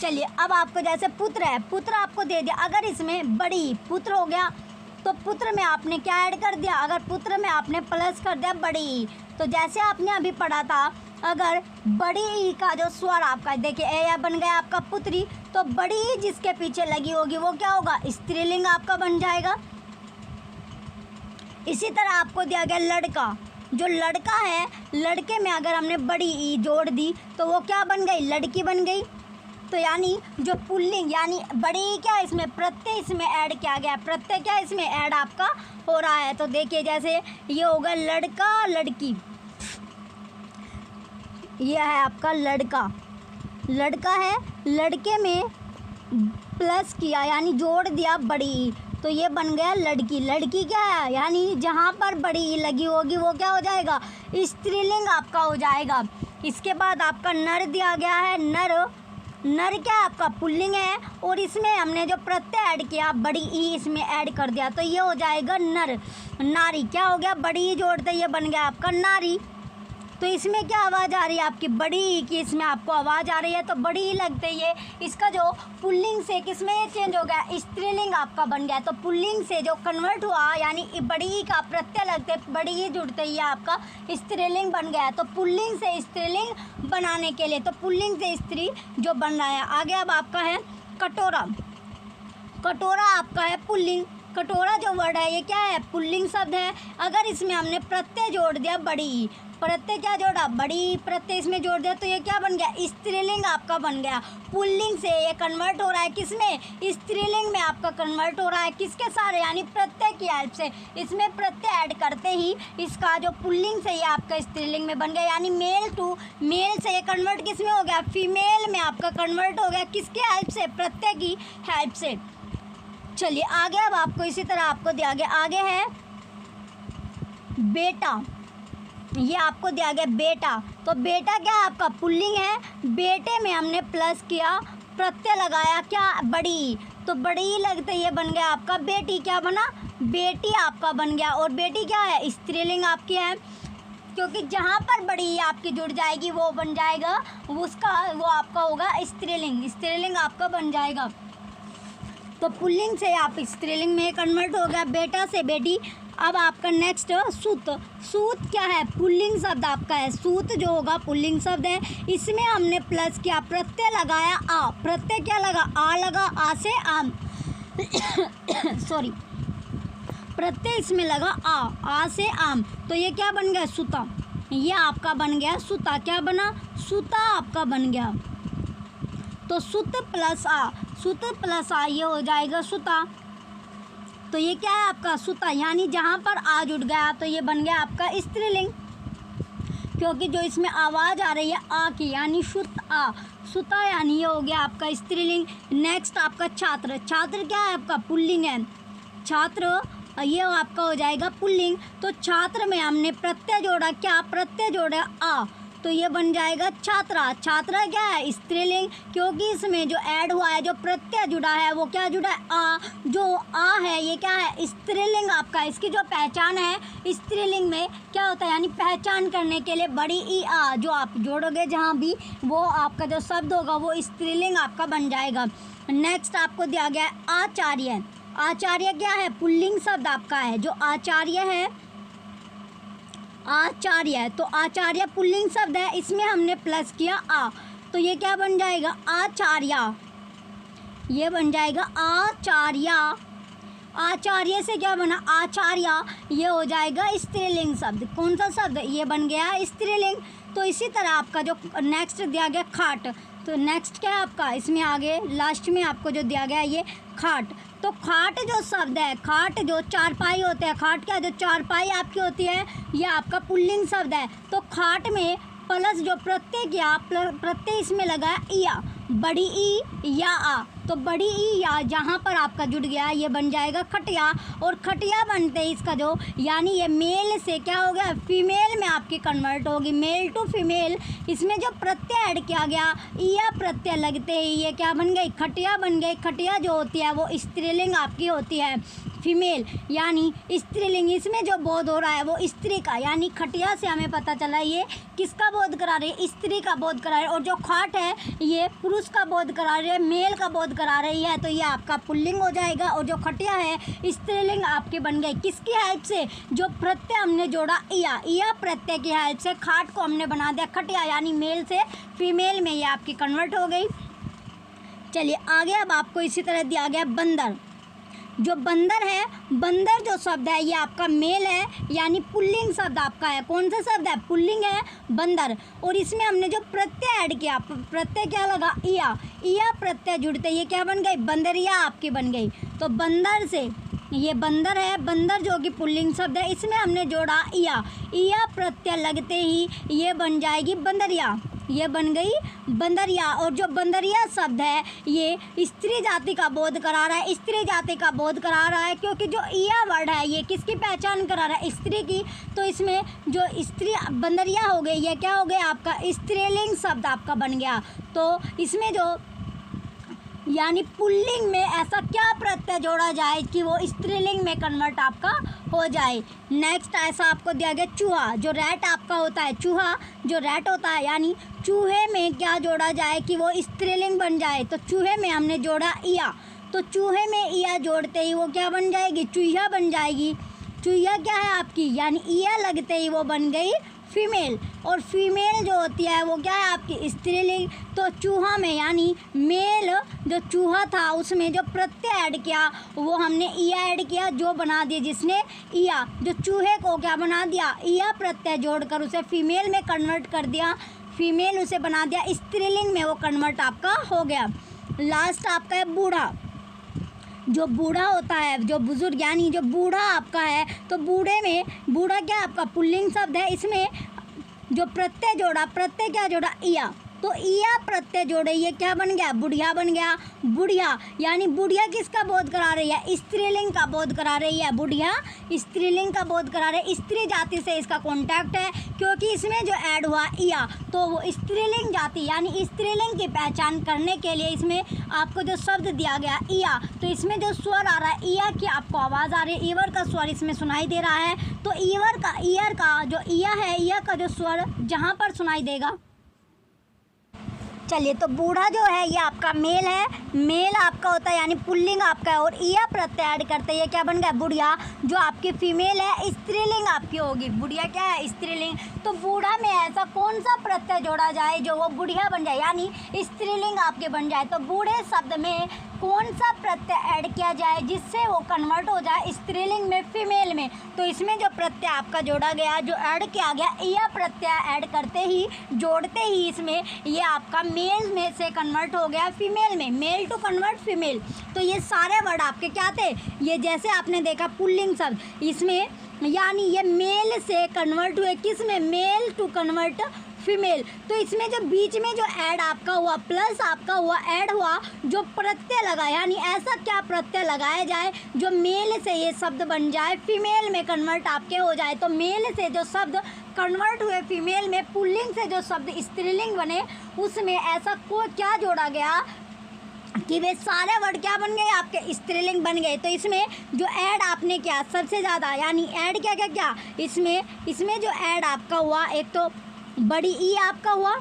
चलिए अब आपको जैसे पुत्र है, पुत्र आपको दे दिया, अगर इसमें बड़ी पुत्र हो गया तो पुत्र में आपने क्या ऐड कर दिया, अगर पुत्र में आपने प्लस कर दिया बड़ी। तो जैसे आपने अभी पढ़ा था, अगर बड़ी ई का जो स्वर आपका देखिए ए बन गया आपका पुत्री, तो बड़ी ई जिसके पीछे लगी होगी वो क्या होगा, स्त्रीलिंग आपका बन जाएगा। इसी तरह आपको दिया गया लड़का, जो लड़का है, लड़के में अगर हमने बड़ी ई जोड़ दी तो वो क्या बन गई, लड़की बन गई। तो यानी जो पुल्लिंग यानी बड़ी क्या इसमें प्रत्यय इसमें ऐड किया गया, प्रत्यय क्या इसमें ऐड आपका हो रहा है। तो देखिए जैसे ये होगा लड़का, लड़की, यह है आपका लड़का, लड़का है, लड़के में प्लस किया यानी जोड़ दिया बड़ी, तो ये बन गया लड़की। लड़की क्या है, यानी जहाँ पर बड़ी लगी होगी वो क्या हो जाएगा, स्त्रीलिंग आपका हो जाएगा। इसके बाद आपका नर दिया गया है, नर, नर क्या आपका पुल्लिंग है, और इसमें हमने जो प्रत्यय ऐड किया बड़ी ई इसमें ऐड कर दिया, तो ये हो जाएगा नर। नारी क्या हो गया, बड़ी ई जोड़ते ये बन गया आपका नारी। तो इसमें क्या आवाज़ आ रही है आपकी, बड़ी ई की इसमें आपको आवाज़ आ रही है, तो बड़ी ई लगते ही ये इसका जो पुल्लिंग से किसमें ये चेंज हो गया, स्त्रीलिंग आपका बन गया। तो पुल्लिंग से जो कन्वर्ट हुआ यानी बड़ी ई का प्रत्यय लगते बड़ी ई जुड़ते ही आपका स्त्रीलिंग बन गया। तो पुल्लिंग से स्त्रीलिंग बनाने के लिए, तो पुल्लिंग से स्त्री जो बन रहा है। आगे अब आपका है कटोरा। कटोरा आपका है पुल्लिंग। कटोरा जो वर्ड है ये क्या है, पुल्लिंग शब्द है। अगर इसमें हमने प्रत्यय जोड़ दिया बड़ी ई, प्रत्यय क्या जोड़ा, बड़ी प्रत्यय इसमें जोड़ दिया, तो ये क्या बन गया, स्त्रीलिंग आपका बन गया। पुल्लिंग से ये कन्वर्ट हो रहा है किसमें, स्त्रीलिंग में आपका कन्वर्ट हो रहा है। किसके सारे, यानी प्रत्यय की हेल्प से। इसमें प्रत्यय ऐड करते ही इसका जो पुल्लिंग से ये आपका स्त्रीलिंग में बन गया, यानी मेल टू मेल से ये कन्वर्ट किस में हो गया, फीमेल में आपका कन्वर्ट हो गया। किसके हेल्प से, प्रत्यय की हेल्प से। चलिए आगे अब आपको इसी तरह आपको दिया गया, आगे है बेटा। ये आपको दिया गया बेटा। तो बेटा क्या है आपका, पुल्लिंग है। बेटे में हमने प्लस किया, प्रत्यय लगाया क्या, बड़ी। तो बड़ी लगते ये बन गया आपका बेटी। क्या बना, बेटी आपका बन गया। और बेटी क्या है, स्त्रीलिंग आपकी है, क्योंकि जहाँ पर बड़ी आपकी जुड़ जाएगी वो बन जाएगा उसका, वो आपका होगा स्त्रीलिंग। स्त्रीलिंग आपका बन जाएगा। तो पुल्लिंग से आप स्त्रीलिंग में कन्वर्ट हो गया, बेटा से बेटी। अब आपका नेक्स्ट सूत। सूत क्या है, पुल्लिंग शब्द आपका है। सूत जो होगा पुल्लिंग शब्द है। इसमें हमने प्लस किया, प्रत्यय लगाया आ। प्रत्यय क्या लगा, आ लगा, आ से आम सॉरी, प्रत्यय इसमें लगा आ से आम। तो ये क्या बन गया, सूता। ये आपका बन गया सूता। क्या बना, सूता आपका बन गया। तो सुत प्लस आ, सुत प्लस आ ये हो जाएगा सुता। तो ये क्या है आपका सुता, यानी जहाँ पर आ जुड़ गया तो ये बन गया आपका स्त्रीलिंग, क्योंकि जो इसमें आवाज़ आ रही है आ की, यानी शुत आ, सुता, यानी ये हो गया आपका स्त्रीलिंग। नेक्स्ट आपका छात्र। छात्र क्या है आपका, पुल्लिंग है। छात्र ये आपका हो जाएगा पुल्लिंग। तो छात्र में हमने प्रत्यय जोड़ा, क्या प्रत्यय जोड़ा, आ। तो ये बन जाएगा छात्रा। छात्रा क्या है, स्त्रीलिंग, क्योंकि इसमें जो ऐड हुआ है, जो प्रत्यय जुड़ा है वो क्या जुड़ा है, आ। जो आ है ये क्या है, स्त्रीलिंग आपका। इसकी जो पहचान है स्त्रीलिंग में क्या होता है, यानी पहचान करने के लिए बड़ी ई आ जो आप जोड़ोगे जहाँ भी, वो आपका जो शब्द होगा वो स्त्रीलिंग आपका बन जाएगा। नेक्स्ट आपको दिया गया है आचार्य। आचार्य क्या है, पुल्लिंग शब्द आपका है। जो आचार्य है, आचार्य है, तो आचार्य पुल्लिंग शब्द है। इसमें हमने प्लस किया आ, तो ये क्या बन जाएगा, आचार्य। ये बन जाएगा आचार्य। आचार्य से क्या बना, आचार्य। ये हो जाएगा स्त्रीलिंग शब्द। कौन सा शब्द, ये बन गया स्त्रीलिंग। तो इसी तरह आपका जो नेक्स्ट दिया गया खाट। तो नेक्स्ट क्या है आपका, इसमें आगे लास्ट में आपको जो दिया गया ये खाट। तो खाट जो शब्द है, खाट जो चारपाई होते हैं, खाट क्या, जो चारपाई आपकी होती है, ये आपका पुल्लिंग शब्द है। तो खाट में प्लस जो प्रत्यय किया, प्रत्यय इसमें लगा इया, बड़ी ई या आ। तो बड़ी ई या जहाँ पर आपका जुड़ गया ये बन जाएगा खटिया। और खटिया बनते ही इसका जो, यानी ये मेल से क्या हो गया, फीमेल में आपकी कन्वर्ट होगी, मेल टू फीमेल। इसमें जो प्रत्यय ऐड किया गया, या प्रत्यय लगते ही ये क्या बन गई, खटिया बन गई। खटिया जो होती है वो स्त्रीलिंग आपकी होती है, फीमेल यानी स्त्रीलिंग। इसमें जो बोध हो रहा है वो स्त्री का, यानी खटिया से हमें पता चला ये किसका बोध करा रही है, स्त्री का बोध करा रही है। और जो खाट है ये पुरुष का बोध करा रही है, मेल का बोध करा रही है। तो ये आपका पुल्लिंग हो जाएगा। और जो खटिया है स्त्रीलिंग आपकी बन गई। किसकी हेल्प से, जो प्रत्यय हमने जोड़ा या प्रत्यय की हेल्प से खाट को हमने बना दिया खटिया, यानी मेल से फीमेल में ये आपकी कन्वर्ट हो गई। चलिए आगे अब आपको इसी तरह दिया गया बंदर। जो बंदर है, बंदर जो शब्द है ये आपका मेल है, यानी पुल्लिंग शब्द आपका है। कौन सा शब्द है, पुल्लिंग है बंदर। और इसमें हमने जो प्रत्यय ऐड किया, प्रत्यय क्या लगा, इया प्रत्यय जुड़ते ये क्या बन गई, बंदरिया आपकी बन गई। तो बंदर से, ये बंदर है, बंदर जो कि पुल्लिंग शब्द है, इसमें हमने जोड़ा इया प्रत्यय लगते ही ये बन जाएगी बंदरिया। ये बन गई बंदरिया। और जो बंदरिया शब्द है ये स्त्री जाति का बोध करा रहा है, स्त्री जाति का बोध करा रहा है, क्योंकि जो इया वर्ड है ये किसकी पहचान करा रहा है, स्त्री की। तो इसमें जो स्त्री बंदरिया हो गई, ये क्या हो गया आपका, स्त्रीलिंग शब्द आपका बन गया। तो इसमें जो, यानी पुल्लिंग में ऐसा क्या प्रत्यय जोड़ा जाए कि वो स्त्रीलिंग में कन्वर्ट आपका हो जाए। नेक्स्ट ऐसा आपको दिया गया चूहा, जो रैट आपका होता है, चूहा जो रैट होता है, यानी चूहे में क्या जोड़ा जाए कि वो स्त्रीलिंग बन जाए। तो चूहे में हमने जोड़ा ईया, तो चूहे में ईया जोड़ते ही वो क्या बन जाएगी, चूहिया बन जाएगी। चूहिया क्या है आपकी, यानी ईया लगते ही वो बन गई फीमेल, और फीमेल जो होती है वो क्या है आपकी स्त्रीलिंग। तो चूहा में यानी मेल जो चूहा था उसमें जो प्रत्यय ऐड किया वो हमने ईया ऐड किया, जो बना दिया जिसने ईया, जो चूहे को क्या बना दिया, ईया प्रत्यय जोड़कर उसे फीमेल में कन्वर्ट कर दिया, फीमेल उसे बना दिया स्त्रीलिंग में, वो कन्वर्ट आपका हो गया। लास्ट आपका है बूढ़ा, जो बूढ़ा होता है, जो बुजुर्ग यानी जो बूढ़ा आपका है, तो बूढ़े में बूढ़ा क्या आपका पुल्लिंग शब्द है, इसमें जो प्रत्यय जोड़ा, प्रत्यय क्या जोड़ा, ईया, तो ईया प्रत्यय जोड़े ये क्या बन गया, बुढ़िया बन गया। बुढ़िया यानी बुढ़िया किसका बोध करा रही है, स्त्रीलिंग का बोध करा रही है, बुढ़िया स्त्रीलिंग का बोध करा रही है। स्त्री जाति से इसका कॉन्टैक्ट है क्योंकि इसमें जो ऐड हुआ ईया, तो वो स्त्रीलिंग जाति यानी स्त्रीलिंग की पहचान करने के लिए इसमें आपको जो शब्द दिया गया ईया, तो इसमें जो स्वर आ रहा है ईया की आपको आवाज़ आ रही है, ईवर का स्वर इसमें सुनाई दे रहा है। तो ईयर का जो ईया है, ईया का जो स्वर जहाँ पर सुनाई देगा, चलिए तो बूढ़ा जो है ये आपका मेल है, मेल आपका होता है यानी पुल्लिंग आपका है, और ईया प्रत्यय ऐड करते ये क्या बन गया, बुढ़िया, जो आपकी फीमेल है स्त्रीलिंग आपकी होगी, बुढ़िया क्या है स्त्रीलिंग। तो बूढ़ा में ऐसा कौन सा प्रत्यय जोड़ा जाए जो वो बुढ़िया बन जाए यानी स्त्रीलिंग आपके बन जाए। तो बूढ़े शब्द में कौन सा प्रत्यय ऐड किया जाए जिससे वो कन्वर्ट हो जाए स्त्रीलिंग में, फीमेल में। तो इसमें जो प्रत्यय आपका जोड़ा गया, जो ऐड किया गया, ईया प्रत्यय ऐड करते ही, जोड़ते ही इसमें ये आपका मेल में से कन्वर्ट हो गया फीमेल में, मेल टू कन्वर्ट फीमेल। तो ये सारे वर्ड आपके क्या थे, ये जैसे आपने देखा पुल्लिंग शब्द, इसमें यानी ये मेल से कन्वर्ट हुए किस में, मेल टू कन्वर्ट फीमेल। तो इसमें जो बीच में जो ऐड आपका हुआ, प्लस आपका हुआ, ऐड हुआ, जो प्रत्यय लगा, यानी ऐसा क्या प्रत्यय लगाया जाए जो मेल से ये शब्द बन जाए, फीमेल में कन्वर्ट आपके हो जाए। तो मेल से जो शब्द कन्वर्ट हुए फीमेल में, पुल्लिंग से जो शब्द स्त्रीलिंग बने, उसमें ऐसा को क्या जोड़ा गया कि वे सारे वर्ड क्या बन गए आपके, स्त्रीलिंग बन गए। तो इसमें जो ऐड आपने किया सबसे ज़्यादा, यानी ऐड क्या क्या क्या इसमें जो ऐड आपका हुआ, एक तो बड़ी ई आपका हुआ,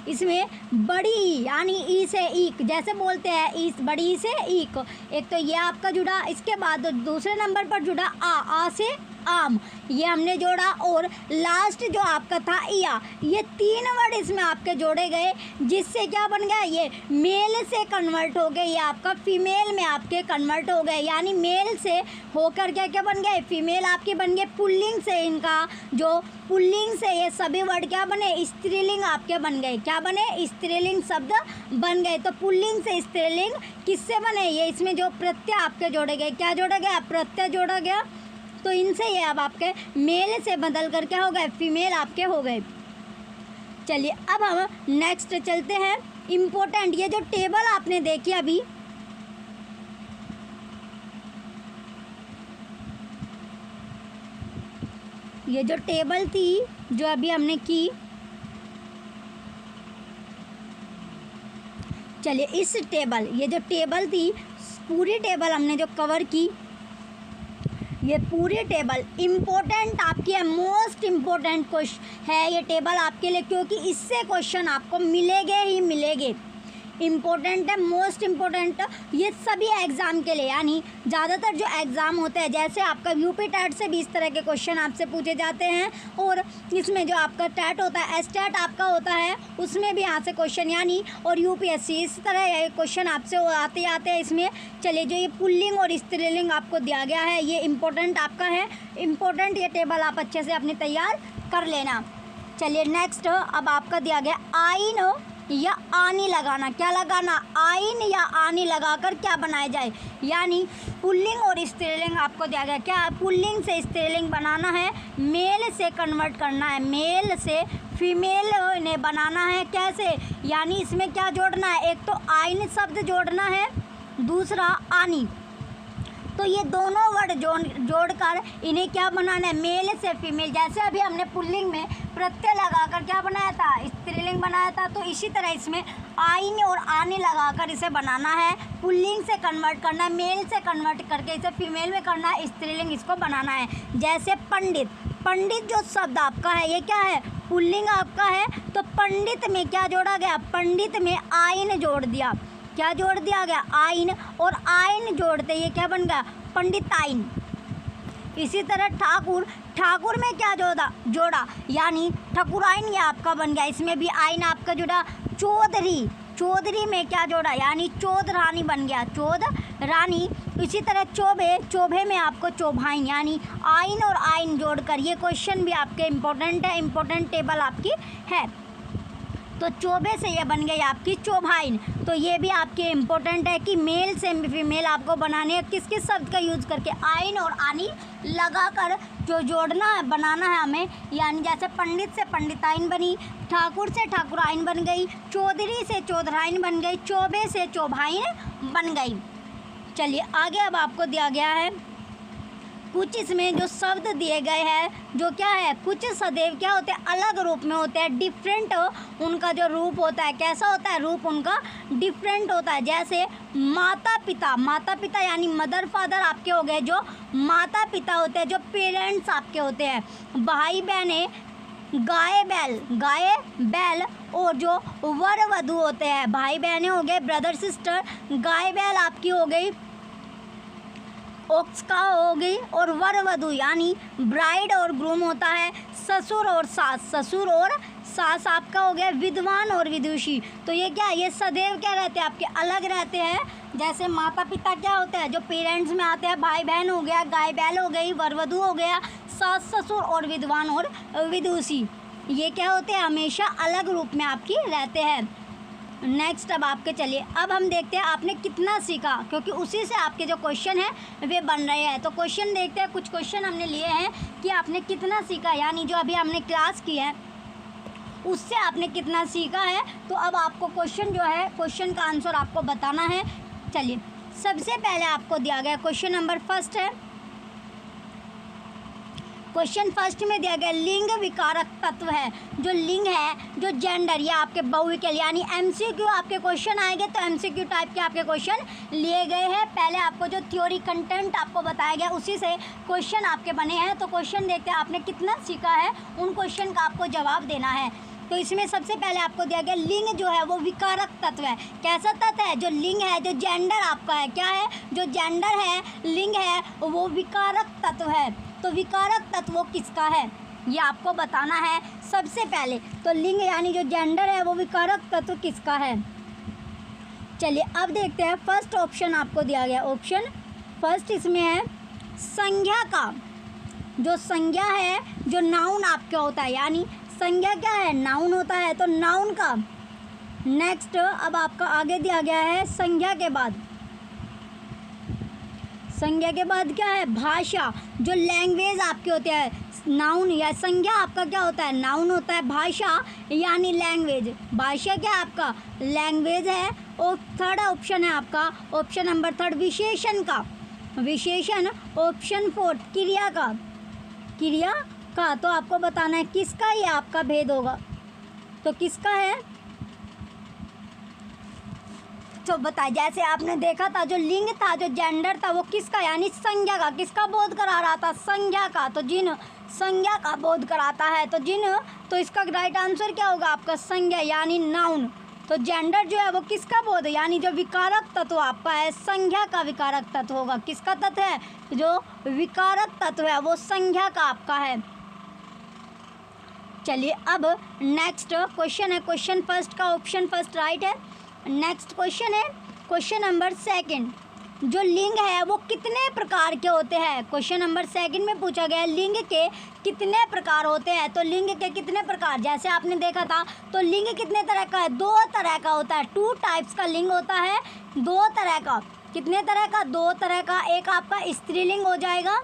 इसमें बड़ी ई यानी ई से ईक, जैसे बोलते हैं ई, बड़ी ई से ईक, एक तो ये आपका जुड़ा, इसके बाद दूसरे नंबर पर जुड़ा आ से आम, ये हमने जोड़ा, और लास्ट जो आपका था ईया, ये 3 वर्ड इसमें आपके जोड़े गए, जिससे क्या बन गया, ये मेल से कन्वर्ट हो गए, ये आपका फीमेल में आपके कन्वर्ट हो गए, यानी मेल से होकर क्या क्या बन गए, फीमेल आपके बन गए। पुल्लिंग से इनका जो पुल्लिंग से ये सभी वर्ड क्या बने, स्त्रीलिंग आपके बन गए, क्या बने, स्त्रीलिंग शब्द बन गए। तो पुल्लिंग से स्त्रीलिंग किससे बने, ये इसमें जो प्रत्यय आपके जोड़े गए, क्या जोड़ा गया, प्रत्यय जोड़ा गया, तो इनसे ये अब आपके मेल से बदल कर क्या हो गए, फीमेल आपके हो गए। चलिए अब हम नेक्स्ट चलते हैं, इम्पोर्टेंट, ये जो टेबल आपने देखी अभी, ये जो टेबल थी जो अभी हमने की, चलिए इस टेबल, ये जो टेबल थी पूरी टेबल हमने जो कवर की, ये पूरी टेबल इम्पोर्टेंट आपकी है, मोस्ट इम्पोर्टेंट क्वेश्चन है ये टेबल आपके लिए, क्योंकि इससे क्वेश्चन आपको मिलेंगे ही मिलेंगे। इम्पोर्टेंट है, मोस्ट इम्पोर्टेंट ये सभी एग्ज़ाम के लिए, यानी ज़्यादातर जो एग्ज़ाम होते हैं, जैसे आपका यूपी टैट से भी इस तरह के क्वेश्चन आपसे पूछे जाते हैं, और इसमें जो आपका टैट होता है, एसटैट आपका होता है, उसमें भी यहाँ से क्वेश्चन, यानी और यूपीएससी इस तरह क्वेश्चन आपसे आते आते हैं इसमें। चलिए जो ये पुल्लिंग और स्त्रीलिंग आपको दिया गया है, ये इम्पोर्टेंट आपका है, इम्पोर्टेंट ये टेबल आप अच्छे से अपने तैयार कर लेना। चलिए नेक्स्ट, अब आपका दिया गया आइन या आनी लगाना, क्या लगाना, आइन या आनी लगाकर क्या बनाया जाए, यानी पुल्लिंग और स्त्रीलिंग आपको दिया गया, क्या पुल्लिंग से स्त्रीलिंग बनाना है, मेल से कन्वर्ट करना है, मेल से फीमेल ने बनाना है, कैसे, यानी इसमें क्या जोड़ना है, एक तो आइन शब्द जोड़ना है, दूसरा आनी, तो ये दोनों वर्ड जोड़कर इन्हें क्या बनाना है, मेल से फीमेल। जैसे अभी हमने पुल्लिंग में प्रत्यय लगाकर क्या बनाया था, स्त्रीलिंग बनाया था। तो इसी तरह इसमें आईने और आने लगाकर इसे बनाना है, पुल्लिंग से कन्वर्ट करना है, मेल से कन्वर्ट करके इसे फीमेल में करना है, स्त्रीलिंग इसको बनाना है। जैसे पंडित, पंडित जो शब्द आपका है ये क्या है, पुल्लिंग आपका है। तो पंडित में क्या जोड़ा गया, पंडित में आइन जोड़ दिया। क्या जोड़ दिया गया, आइन, और आइन जोड़ते ये क्या बन गया, पंडिताइन। इसी तरह ठाकुर, ठाकुर में क्या जोड़ा यानी ठाकुराइन ये आपका बन गया, इसमें भी आइन आपका जुड़ा। चौधरी, चौधरी में क्या जोड़ा यानी चौधरानी बन गया, चौधरानी। इसी तरह चौबे, चौबे में आपको चौभाइन यानी आइन और आइन जोड़कर, ये क्वेश्चन भी आपके इम्पोर्टेंट है, इम्पोर्टेंट टेबल आपकी है। तो चौबे से ये बन गई आपकी चौभाइन। तो ये भी आपके इम्पोर्टेंट है कि मेल से फीमेल आपको बनाने है, किस किस शब्द का यूज़ करके, आइन और आनी लगाकर जो जोड़ना है, बनाना है हमें। यानी जैसे पंडित से पंडिताइन बनी, ठाकुर से ठाकुराइन बन गई, चौधरी से चौधराइन बन गई, चौबे से चौभाइन बन गई। चलिए आगे अब आपको दिया गया है कुछ इसमें जो शब्द दिए गए हैं, जो क्या है, कुछ सदैव क्या होते हैं, अलग रूप में होते हैं, डिफरेंट उनका जो रूप होता है, कैसा होता है, रूप उनका डिफरेंट होता है। जैसे माता पिता, माता पिता यानी मदर फादर आपके हो गए, जो माता पिता होते हैं, जो पेरेंट्स आपके होते हैं। भाई बहनें, गाय बैल, गाय बैल, और जो वर वधू होते हैं, भाई बहनें हो गए, ब्रदर सिस्टर, गाय बैल आपकी हो गई, ओक्स का हो गई, और वर वधू यानी ब्राइड और ग्रूम होता है। ससुर और सास, ससुर और सास आपका हो गया, विद्वान और विदुषी। तो ये क्या, ये सदैव क्या रहते हैं आपके, अलग रहते हैं। जैसे माता पिता क्या होते हैं, जो पेरेंट्स में आते हैं, भाई बहन हो गया, गाय बैल हो गई, वर वधू हो गया, सास ससुर और विद्वान और विदुषी, ये क्या होते हैं, हमेशा अलग रूप में आपकी रहते हैं। नेक्स्ट अब आपके चलिए, अब हम देखते हैं आपने कितना सीखा, क्योंकि उसी से आपके जो क्वेश्चन हैं वे बन रहे हैं। तो क्वेश्चन देखते हैं, कुछ क्वेश्चन हमने लिए हैं कि आपने कितना सीखा, यानी जो अभी हमने क्लास की है उससे आपने कितना सीखा है। तो अब आपको क्वेश्चन जो है, क्वेश्चन का आंसर आपको बताना है। चलिए सबसे पहले आपको दिया गया क्वेश्चन नंबर फर्स्ट है, क्वेश्चन फर्स्ट में दिया गया लिंग विकारक तत्व है। जो लिंग है, जो जेंडर, ये आपके बहुविकल यानी एमसीक्यू आपके क्वेश्चन आएंगे। तो एमसीक्यू टाइप के आपके क्वेश्चन लिए गए हैं। पहले आपको जो थ्योरी कंटेंट आपको बताया गया उसी से क्वेश्चन आपके बने हैं। तो क्वेश्चन देखते हैं आपने कितना सीखा है, उन क्वेश्चन का आपको जवाब देना है। तो इसमें सबसे पहले आपको दिया गया लिंग जो है वो विकारक तत्व है। कैसा तत्व है, जो लिंग है, जो जेंडर आपका है, क्या है, जो जेंडर है, लिंग है, वो विकारक तत्व है। तो विकारक तत्व किसका है ये आपको बताना है सबसे पहले। तो लिंग यानी जो जेंडर है वो विकारक तत्व किसका है। चलिए अब देखते हैं, फर्स्ट ऑप्शन आपको दिया गया, ऑप्शन फर्स्ट इसमें है संज्ञा का। जो संज्ञा है, जो नाउन आपका होता है, यानी संज्ञा क्या है, नाउन होता है, तो नाउन का। नेक्स्ट अब आपका आगे दिया गया है संज्ञा के बाद, संज्ञा के बाद क्या है, भाषा। जो लैंग्वेज आपके होते हैं, नाउन या संज्ञा आपका क्या होता है, नाउन होता है, भाषा यानी लैंग्वेज, भाषा क्या है आपका, लैंग्वेज है। और थर्ड ऑप्शन है आपका, ऑप्शन नंबर थर्ड विशेषण का, विशेषण। ऑप्शन फोर्थ क्रिया का, क्रिया का। तो आपको बताना है किसका ये आपका भेद होगा, तो किसका है, तो बताए। जैसे आपने देखा था जो लिंग था, जो जेंडर था, वो किसका यानी संज्ञा का, किसका बोध करा रहा था, संज्ञा का। तो जिन संज्ञा का बोध कराता है, तो जिन, तो इसका राइट आंसर क्या होगा आपका, संज्ञा यानी नाउन। तो जेंडर जो है वो किसका बोध, यानी जो विकारक तत्व आपका है, संज्ञा का विकारक तत्व होगा। किसका तत्व है, जो विकारक तत्व है वो संज्ञा का आपका है। चलिए अब नेक्स्ट क्वेश्चन है, क्वेश्चन फर्स्ट का ऑप्शन फर्स्ट राइट है। नेक्स्ट क्वेश्चन है क्वेश्चन नंबर सेकंड, जो लिंग है वो कितने प्रकार के होते हैं। क्वेश्चन नंबर सेकंड में पूछा गया लिंग के कितने प्रकार होते हैं। तो लिंग के कितने प्रकार, जैसे आपने देखा था, तो लिंग कितने तरह का है, दो तरह का होता है, टू टाइप्स का लिंग होता है, दो तरह का। कितने तरह का, दो तरह का। एक आपका स्त्रीलिंग हो जाएगा,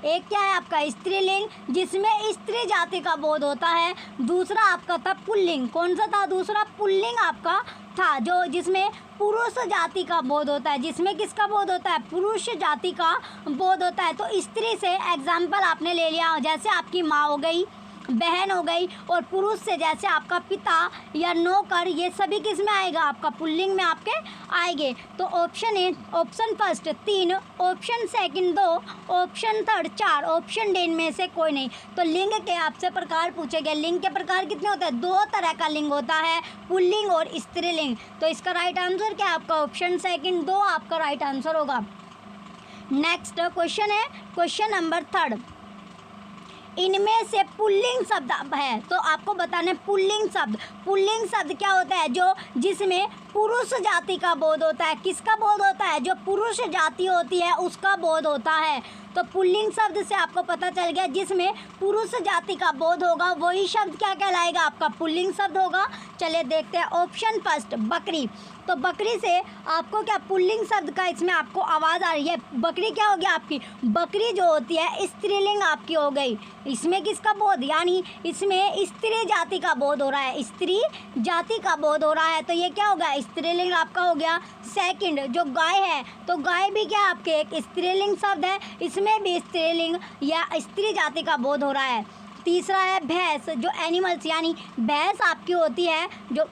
एक क्या है आपका स्त्रीलिंग, जिसमें स्त्री जाति का बोध होता है। दूसरा आपका था पुल्लिंग, कौन सा था दूसरा, पुल्लिंग आपका था, जो जिसमें पुरुष जाति का बोध होता है। जिसमें किसका बोध होता है, पुरुष जाति का बोध होता है। तो स्त्री से एग्जाम्पल आपने ले लिया, जैसे आपकी माँ हो गई, बहन हो गई, और पुरुष से जैसे आपका पिता या नौकर, ये सभी किस में आएगा, आपका पुल्लिंग में आपके आएंगे। तो option A, option first 3, option second 2, option third 4, option D में से कोई नहीं। तो लिंग के आपसे प्रकार पूछे गए। लिंग के प्रकार कितने होते हैं, 2 तरह का लिंग होता है, पुल्लिंग और स्त्रीलिंग। तो इसका राइट आंसर क्या है आपका, ऑप्शन सेकंड 2 आपका राइट आंसर होगा। नेक्स्ट क्वेश्चन है क्वेश्चन नंबर 3, इनमें से पुल्लिंग शब्द है, तो आपको बताना है पुल्लिंग शब्द। पुल्लिंग शब्द क्या होता है, जो जिसमें पुरुष जाति का बोध होता है। किसका बोध होता है, जो पुरुष जाति होती है उसका बोध होता है। तो पुल्लिंग शब्द से आपको पता चल गया, जिसमें पुरुष जाति का बोध होगा वही शब्द क्या कहलाएगा, आपका पुल्लिंग शब्द होगा। चलिए देखते हैं ऑप्शन फर्स्ट बकरी। तो बकरी से आपको क्या पुल्लिंग शब्द का इसमें आपको आवाज़ आ रही है, बकरी क्या होगी आपकी, बकरी जो होती है स्त्रीलिंग आपकी हो गई। इसमें किसका बोध, यानी इसमें स्त्री जाति का बोध हो रहा है, स्त्री जाति का बोध हो रहा है, तो ये क्या होगा, स्त्रीलिंग आपका हो गया। सेकंड जो गाय है, तो गाय भी क्या आपके एक स्त्रीलिंग शब्द है, इसमें भी स्त्रीलिंग या स्त्री जाति का बोध हो रहा है। तीसरा है भैंस, जो एनिमल्स यानी भैंस आपकी होती है, जो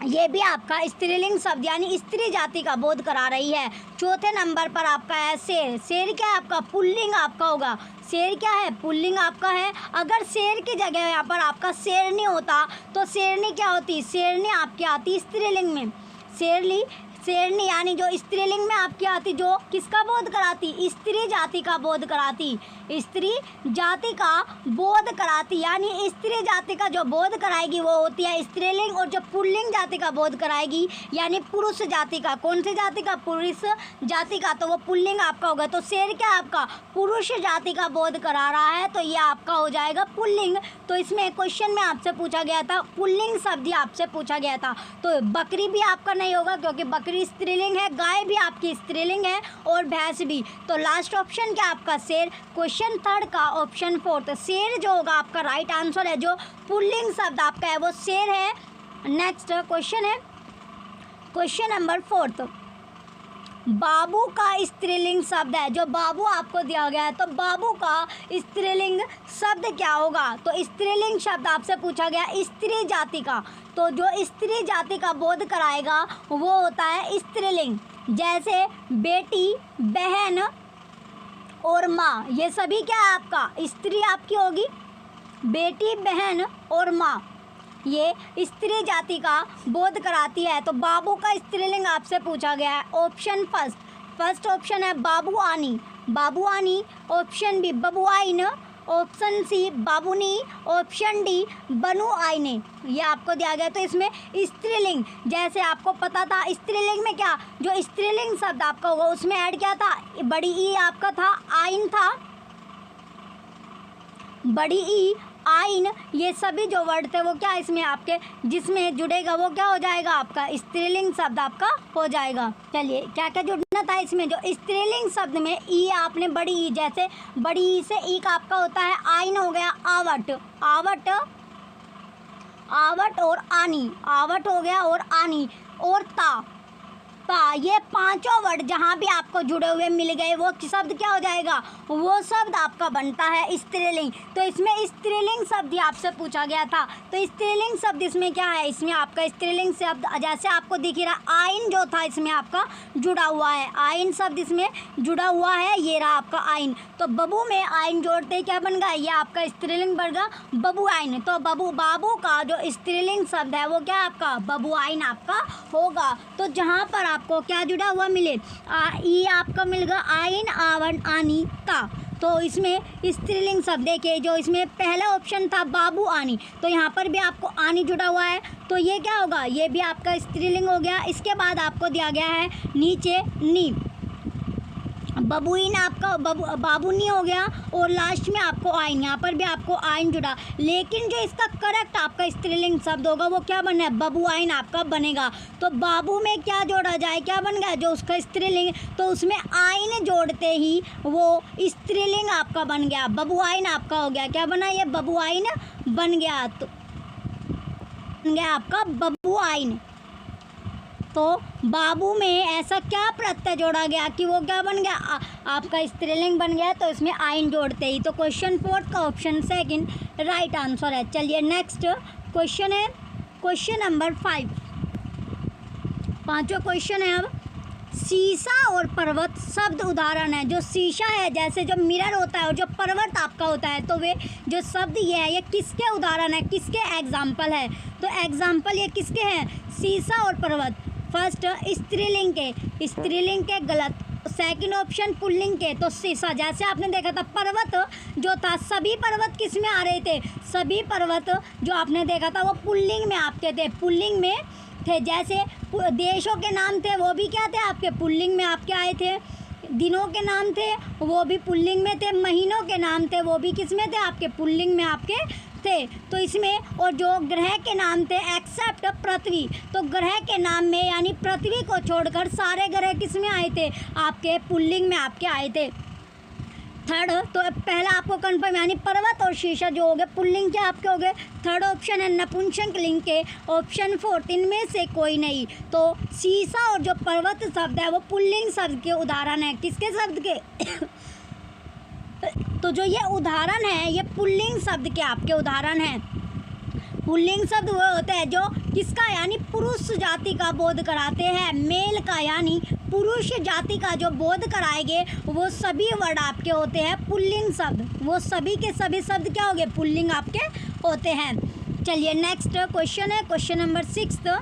ये भी आपका स्त्रीलिंग शब्द यानी स्त्री जाति का बोध करा रही है। चौथे नंबर पर आपका है शेर। शेर क्या है आपका, पुल्लिंग आपका होगा। शेर क्या है, पुल्लिंग आपका है। अगर शेर की जगह यहाँ पर आपका शेरनी होता तो शेरनी क्या होती, शेरनी आपकी आती स्त्रीलिंग में। शेरनी यानी जो स्त्रीलिंग में आपकी आती, जो किसका बोध कराती, स्त्री जाति का बोध कराती, स्त्री जाति का बोध कराती, यानी स्त्री जाति का जो बोध कराएगी वो होती है स्त्रीलिंग, और जो पुल्लिंग जाति का बोध कराएगी यानी पुरुष जाति का, कौन सी जाति का, पुरुष जाति का, तो वो पुल्लिंग आपका होगा। तो शेर क्या आपका पुरुष जाति का बोध करा रहा है, तो ये आपका हो जाएगा पुल्लिंग। तो इसमें क्वेश्चन में आपसे पूछा गया था पुल्लिंग शब्द ही आपसे पूछा गया था। तो बकरी भी आपका नहीं होगा क्योंकि बकरी स्त्रीलिंग है, गाय भी आपकी स्त्रीलिंग है, और भैंस भी। तो लास्ट ऑप्शन क्या आपका शेर। क्वेश्चन थर्ड का ऑप्शन फोर्थ शेर जो होगा आपका राइट आंसर है, जो पुल्लिंग शब्द आपका है वो शेर है। नेक्स्ट क्वेश्चन है क्वेश्चन नंबर 4, बाबू का स्त्रीलिंग शब्द है। जो बाबू आपको दिया गया है, तो बाबू का स्त्रीलिंग शब्द क्या होगा, तो स्त्रीलिंग शब्द आपसे पूछा गया स्त्री जाति का, तो जो स्त्री जाति का बोध कराएगा वो होता है स्त्रीलिंग। जैसे बेटी, बहन और माँ, ये सभी क्या है आपका स्त्री आपकी होगी, बेटी, बहन और माँ, ये स्त्री जाति का बोध कराती है। तो बाबू का स्त्रीलिंग आपसे पूछा गया है। ऑप्शन फर्स्ट ऑप्शन है बाबूआनी, बाबूआनी। ऑप्शन बी बबुआइन, ऑप्शन सी बाबुनी, ऑप्शन डी बनु आइने, ये आपको दिया गया। तो इसमें स्त्रीलिंग, जैसे आपको पता था स्त्रीलिंग में क्या, जो स्त्रीलिंग शब्द आपका होगा उसमें ऐड क्या था, बड़ी ई आपका था, आइन था, बड़ी ई, आइन, ये सभी जो वर्ड थे वो क्या इसमें आपके जिसमें जुड़ेगा वो क्या हो जाएगा, आपका स्त्रीलिंग शब्द आपका हो जाएगा। चलिए क्या क्या जुड़ना था इसमें, जो स्त्रीलिंग शब्द में ई आपने बड़ी ई, जैसे बड़ी ई से ई का आपका होता है आइन हो गया आवट, आवट, आवट और आनी, आवट हो गया और आनी, और ता, ये पांचों वर्ड जहाँ भी आपको जुड़े हुए मिल गए वो शब्द क्या हो जाएगा, वो शब्द आपका बनता है स्त्रीलिंग। तो इसमें स्त्रीलिंग शब्द ही आपसे पूछा गया था। तो स्त्रीलिंग शब्द इसमें क्या है, इसमें आपका स्त्रीलिंग शब्द जैसे आपको दिख रहा आइन जो था इसमें आपका जुड़ा हुआ है, आइन शब्द इसमें जुड़ा हुआ है, ये रहा आपका आइन। तो बबू में आइन जोड़ते ही क्या बन गया, ये आपका स्त्रीलिंग बन गया बबू आइन। तो बाबू का जो स्त्रीलिंग शब्द है वो क्या आपका बबू आइन आपका होगा। तो जहाँ पर आपको क्या जुड़ा हुआ मिले, ई आपका मिल गया आइन, आवन, आनी, ता। तो इसमें स्त्रीलिंग शब्द देखिए, जो इसमें पहला ऑप्शन था बाबू आनी, तो यहाँ पर भी आपको आनी जुड़ा हुआ है, तो ये क्या होगा, ये भी आपका स्त्रीलिंग हो गया। इसके बाद आपको दिया गया है नीचे नी, बबुइन आपका बाबूनी हो गया, और लास्ट में आपको आइन, यहाँ पर भी आपको आइन जुड़ा। लेकिन जो इसका करेक्ट आपका स्त्रीलिंग शब्द होगा वो क्या बना है, बबू आइन आपका बनेगा। तो बाबू में क्या जोड़ा जाए, क्या बन गया जो उसका स्त्रीलिंग, तो उसमें आइन जोड़ते ही वो स्त्रीलिंग आपका बन गया, बबू आइन आपका हो गया। क्या बना, ये बबू आइन बन गया, तो बन गया आपका बबू आइन। तो बाबू में ऐसा क्या प्रत्यय जोड़ा गया कि वो क्या बन गया, आपका स्त्रीलिंग बन गया, तो इसमें आइन जोड़ते ही। तो क्वेश्चन 4 का ऑप्शन सेकंड राइट आंसर है। चलिए नेक्स्ट क्वेश्चन है क्वेश्चन नंबर 5। पांचवा क्वेश्चन है अब, शीशा और पर्वत शब्द उदाहरण है। जो शीशा है जैसे जो मिरर होता है और जो पर्वत आपका होता है, तो वे जो शब्द ये है ये किसके उदाहरण है, किसके एग्जाम्पल है। तो एग्जाम्पल ये किसके हैं, शीशा और पर्वत। फर्स्ट स्त्रीलिंग के गलत। सेकंड ऑप्शन पुल्लिंग के, तो शीशा जैसे आपने देखा था पर्वत जो था, सभी पर्वत किस में आ रहे थे, सभी पर्वत जो आपने देखा था वो पुल्लिंग में आपके थे, पुल्लिंग में थे। जैसे देशों के नाम थे वो भी क्या थे आपके पुल्लिंग में आपके आए थे, दिनों के नाम थे वो भी पुल्लिंग में थे, महीनों के नाम थे वो भी किस में थे आपके पुल्लिंग में आपके थे। तो इसमें और जो ग्रह के नाम थे एक्सेप्ट पृथ्वी, तो ग्रह के नाम में यानी पृथ्वी को छोड़कर सारे ग्रह किस में आए थे आपके पुल्लिंग में आपके आए थे। थर्ड, तो पहला आपको कंफर्म यानी पर्वत और शीशा जो हो गए पुल्लिंग के आपके हो गए। थर्ड ऑप्शन है नपुंसक लिंग के। ऑप्शन 4 इनमें से कोई नहीं। तो शीशा और जो पर्वत शब्द है वो पुल्लिंग शब्द के उदाहरण है, किसके शब्द के तो जो ये उदाहरण है ये पुल्लिंग शब्द के आपके उदाहरण हैं। पुल्लिंग शब्द वो होते हैं जो किसका यानी पुरुष जाति का बोध कराते हैं, मेल का यानी पुरुष जाति का जो बोध कराएंगे वो सभी वर्ड आपके होते हैं पुल्लिंग शब्द, वो सभी के सभी शब्द क्या हो गए पुल्लिंग आपके होते हैं। चलिए नेक्स्ट क्वेश्चन है क्वेश्चन नंबर 6।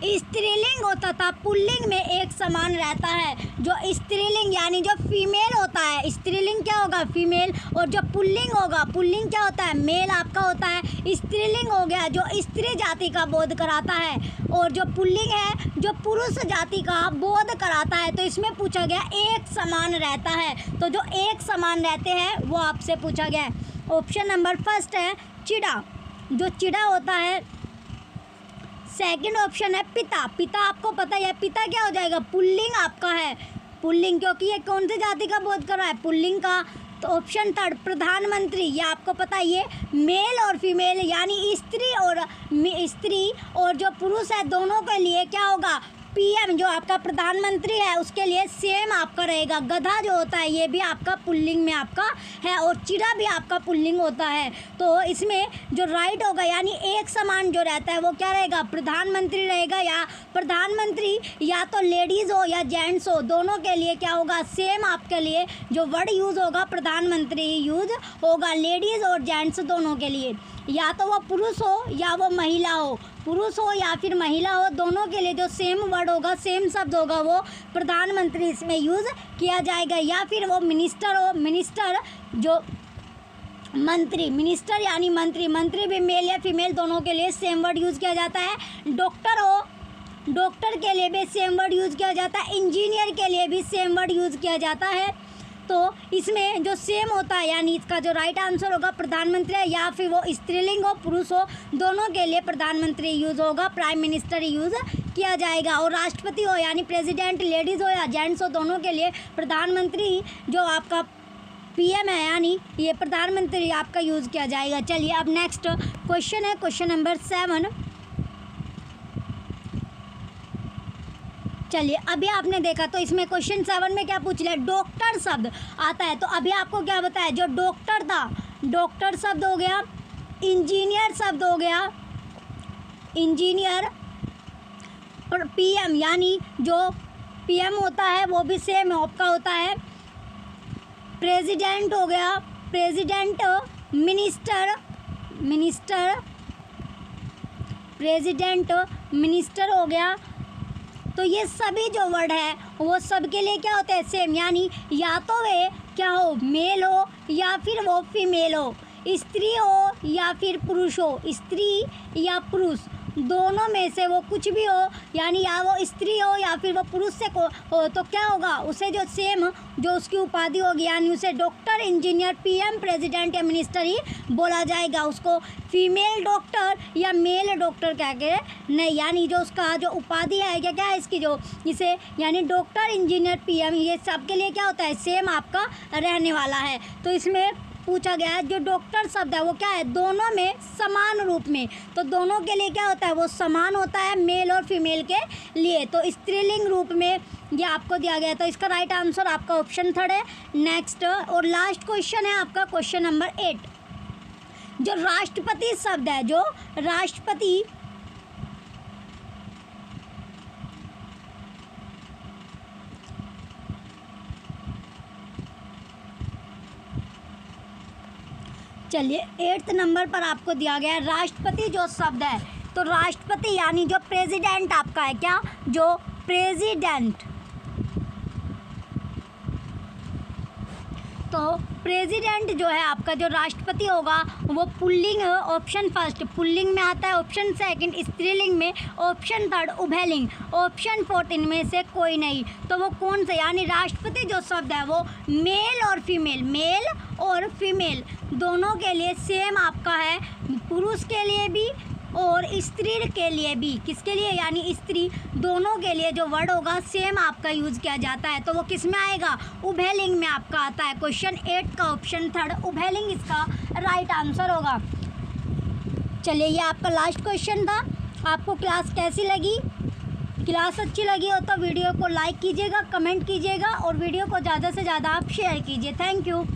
स्त्रीलिंग होता था पुल्लिंग में एक समान रहता है। जो स्त्रीलिंग यानी जो फीमेल होता है, स्त्रीलिंग क्या होगा फीमेल, और जो पुल्लिंग होगा पुल्लिंग क्या होता है मेल आपका होता है। स्त्रीलिंग हो गया जो स्त्री जाति का बोध कराता है, और जो पुल्लिंग है जो पुरुष जाति का बोध कराता है। तो इसमें पूछा गया एक समान रहता है, तो जो एक समान रहते हैं वो आपसे पूछा गया है। ऑप्शन नंबर फर्स्ट है चिड़ा, जो चिड़ा होता है। सेकंड ऑप्शन है पिता, पिता आपको पता है पिता क्या हो जाएगा पुल्लिंग आपका है, पुल्लिंग क्योंकि ये कौन सी जाति का बोध कर रहा है पुल्लिंग का। तो ऑप्शन थर्ड प्रधानमंत्री, ये आपको पता है ये मेल और फीमेल यानी स्त्री और जो पुरुष है दोनों के लिए क्या होगा पीएम, जो आपका प्रधानमंत्री है उसके लिए सेम आपका रहेगा। गधा जो होता है ये भी आपका पुल्लिंग में आपका है, और चिड़ा भी आपका पुल्लिंग होता है। तो इसमें जो राइट होगा यानी एक समान जो रहता है वो क्या रहेगा प्रधानमंत्री रहेगा, या प्रधानमंत्री या तो लेडीज़ हो या जेंट्स हो दोनों के लिए क्या होगा सेम आपके लिए जो वर्ड यूज़ होगा प्रधानमंत्री यूज़ होगा, लेडीज़ और जेंट्स दोनों के लिए। या तो वो पुरुष हो या वो महिला हो, पुरुष हो या फिर महिला हो दोनों के लिए जो सेम वर्ड होगा सेम शब्द होगा वो प्रधानमंत्री इसमें यूज़ किया जाएगा। या फिर वो मिनिस्टर हो, मिनिस्टर जो मंत्री, मिनिस्टर यानी मंत्री, मंत्री भी मेल या फीमेल दोनों के लिए सेम वर्ड यूज़ किया जाता है। डॉक्टर हो, डॉक्टर के लिए भी सेम वर्ड यूज़ किया जाता है। इंजीनियर के लिए भी सेम वर्ड यूज़ किया जाता है। तो इसमें जो सेम होता है यानी इसका जो राइट आंसर होगा प्रधानमंत्री है, या फिर वो स्त्रीलिंग हो पुरुष हो दोनों के लिए प्रधानमंत्री यूज़ होगा, प्राइम मिनिस्टर यूज़ किया जाएगा। और राष्ट्रपति हो यानी प्रेसिडेंट लेडीज़ हो या जेंट्स हो दोनों के लिए प्रधानमंत्री जो आपका पीएम है यानी ये प्रधानमंत्री आपका यूज़ किया जाएगा। चलिए अब नेक्स्ट क्वेश्चन है क्वेश्चन नंबर 7। चलिए अभी आपने देखा तो इसमें क्वेश्चन 7 में क्या पूछ लिया डॉक्टर शब्द आता है। तो अभी आपको क्या बताया जो डॉक्टर था डॉक्टर शब्द हो गया, इंजीनियर शब्द हो गया, इंजीनियर, और पीएम यानी जो पीएम होता है वो भी सेम आपका होता है। प्रेसिडेंट हो गया, president, minister, minister, president minister हो गया। तो ये सभी जो वर्ड है वो सब के लिए क्या होते हैं सेम, यानी या तो वे क्या हो मेल हो या फिर वो फीमेल हो, स्त्री हो या फिर पुरुष हो, स्त्री या पुरुष दोनों में से वो कुछ भी हो, यानी या वो स्त्री हो या फिर वो पुरुष से को हो, तो क्या होगा उसे जो सेम जो उसकी उपाधि होगी यानी उसे डॉक्टर, इंजीनियर, पीएम, प्रेसिडेंट या मिनिस्टर ही बोला जाएगा। उसको फीमेल डॉक्टर या मेल डॉक्टर कह के नहीं, यानी जो उसका जो उपाधि है क्या है इसकी जो इसे यानी डॉक्टर, इंजीनियर, पीएम ये सब के लिए क्या होता है सेम आपका रहने वाला है। तो इसमें पूछा गया है। जो डॉक्टर शब्द है वो क्या है, दोनों में समान रूप में, तो दोनों के लिए क्या होता है, वो समान होता है मेल और फीमेल के लिए। तो स्त्रीलिंग रूप में ये आपको दिया गया है, तो इसका राइट आंसर आपका ऑप्शन 3 है। नेक्स्ट और लास्ट क्वेश्चन है आपका क्वेश्चन नंबर 8। जो राष्ट्रपति शब्द है, जो राष्ट्रपति चलिए 8th नंबर पर आपको दिया गया है राष्ट्रपति जो शब्द है, तो राष्ट्रपति यानी जो प्रेसिडेंट आपका है, क्या, जो प्रेसिडेंट, तो प्रेसिडेंट जो है आपका जो राष्ट्रपति होगा वो पुल्लिंग, ऑप्शन फर्स्ट पुल्लिंग में आता है, ऑप्शन सेकंड स्त्रीलिंग में, ऑप्शन थर्ड उभयलिंग, ऑप्शन फोर्थ इनमें से कोई नहीं। तो वो कौन सा, यानी राष्ट्रपति जो शब्द है वो मेल और फीमेल, मेल और फीमेल दोनों के लिए सेम आपका है, पुरुष के लिए भी और स्त्री के लिए भी। किसके लिए, यानी स्त्री दोनों के लिए जो वर्ड होगा सेम आपका यूज़ किया जाता है। तो वो किस में आएगा, उभयलिंग में आपका आता है। क्वेश्चन 8 का ऑप्शन 3 उभयलिंग इसका राइट आंसर होगा। चलिए ये आपका लास्ट क्वेश्चन था। आपको क्लास कैसी लगी? क्लास अच्छी लगी हो तो वीडियो को लाइक कीजिएगा, कमेंट कीजिएगा और वीडियो को ज़्यादा से ज़्यादा आप शेयर कीजिए। Thank you.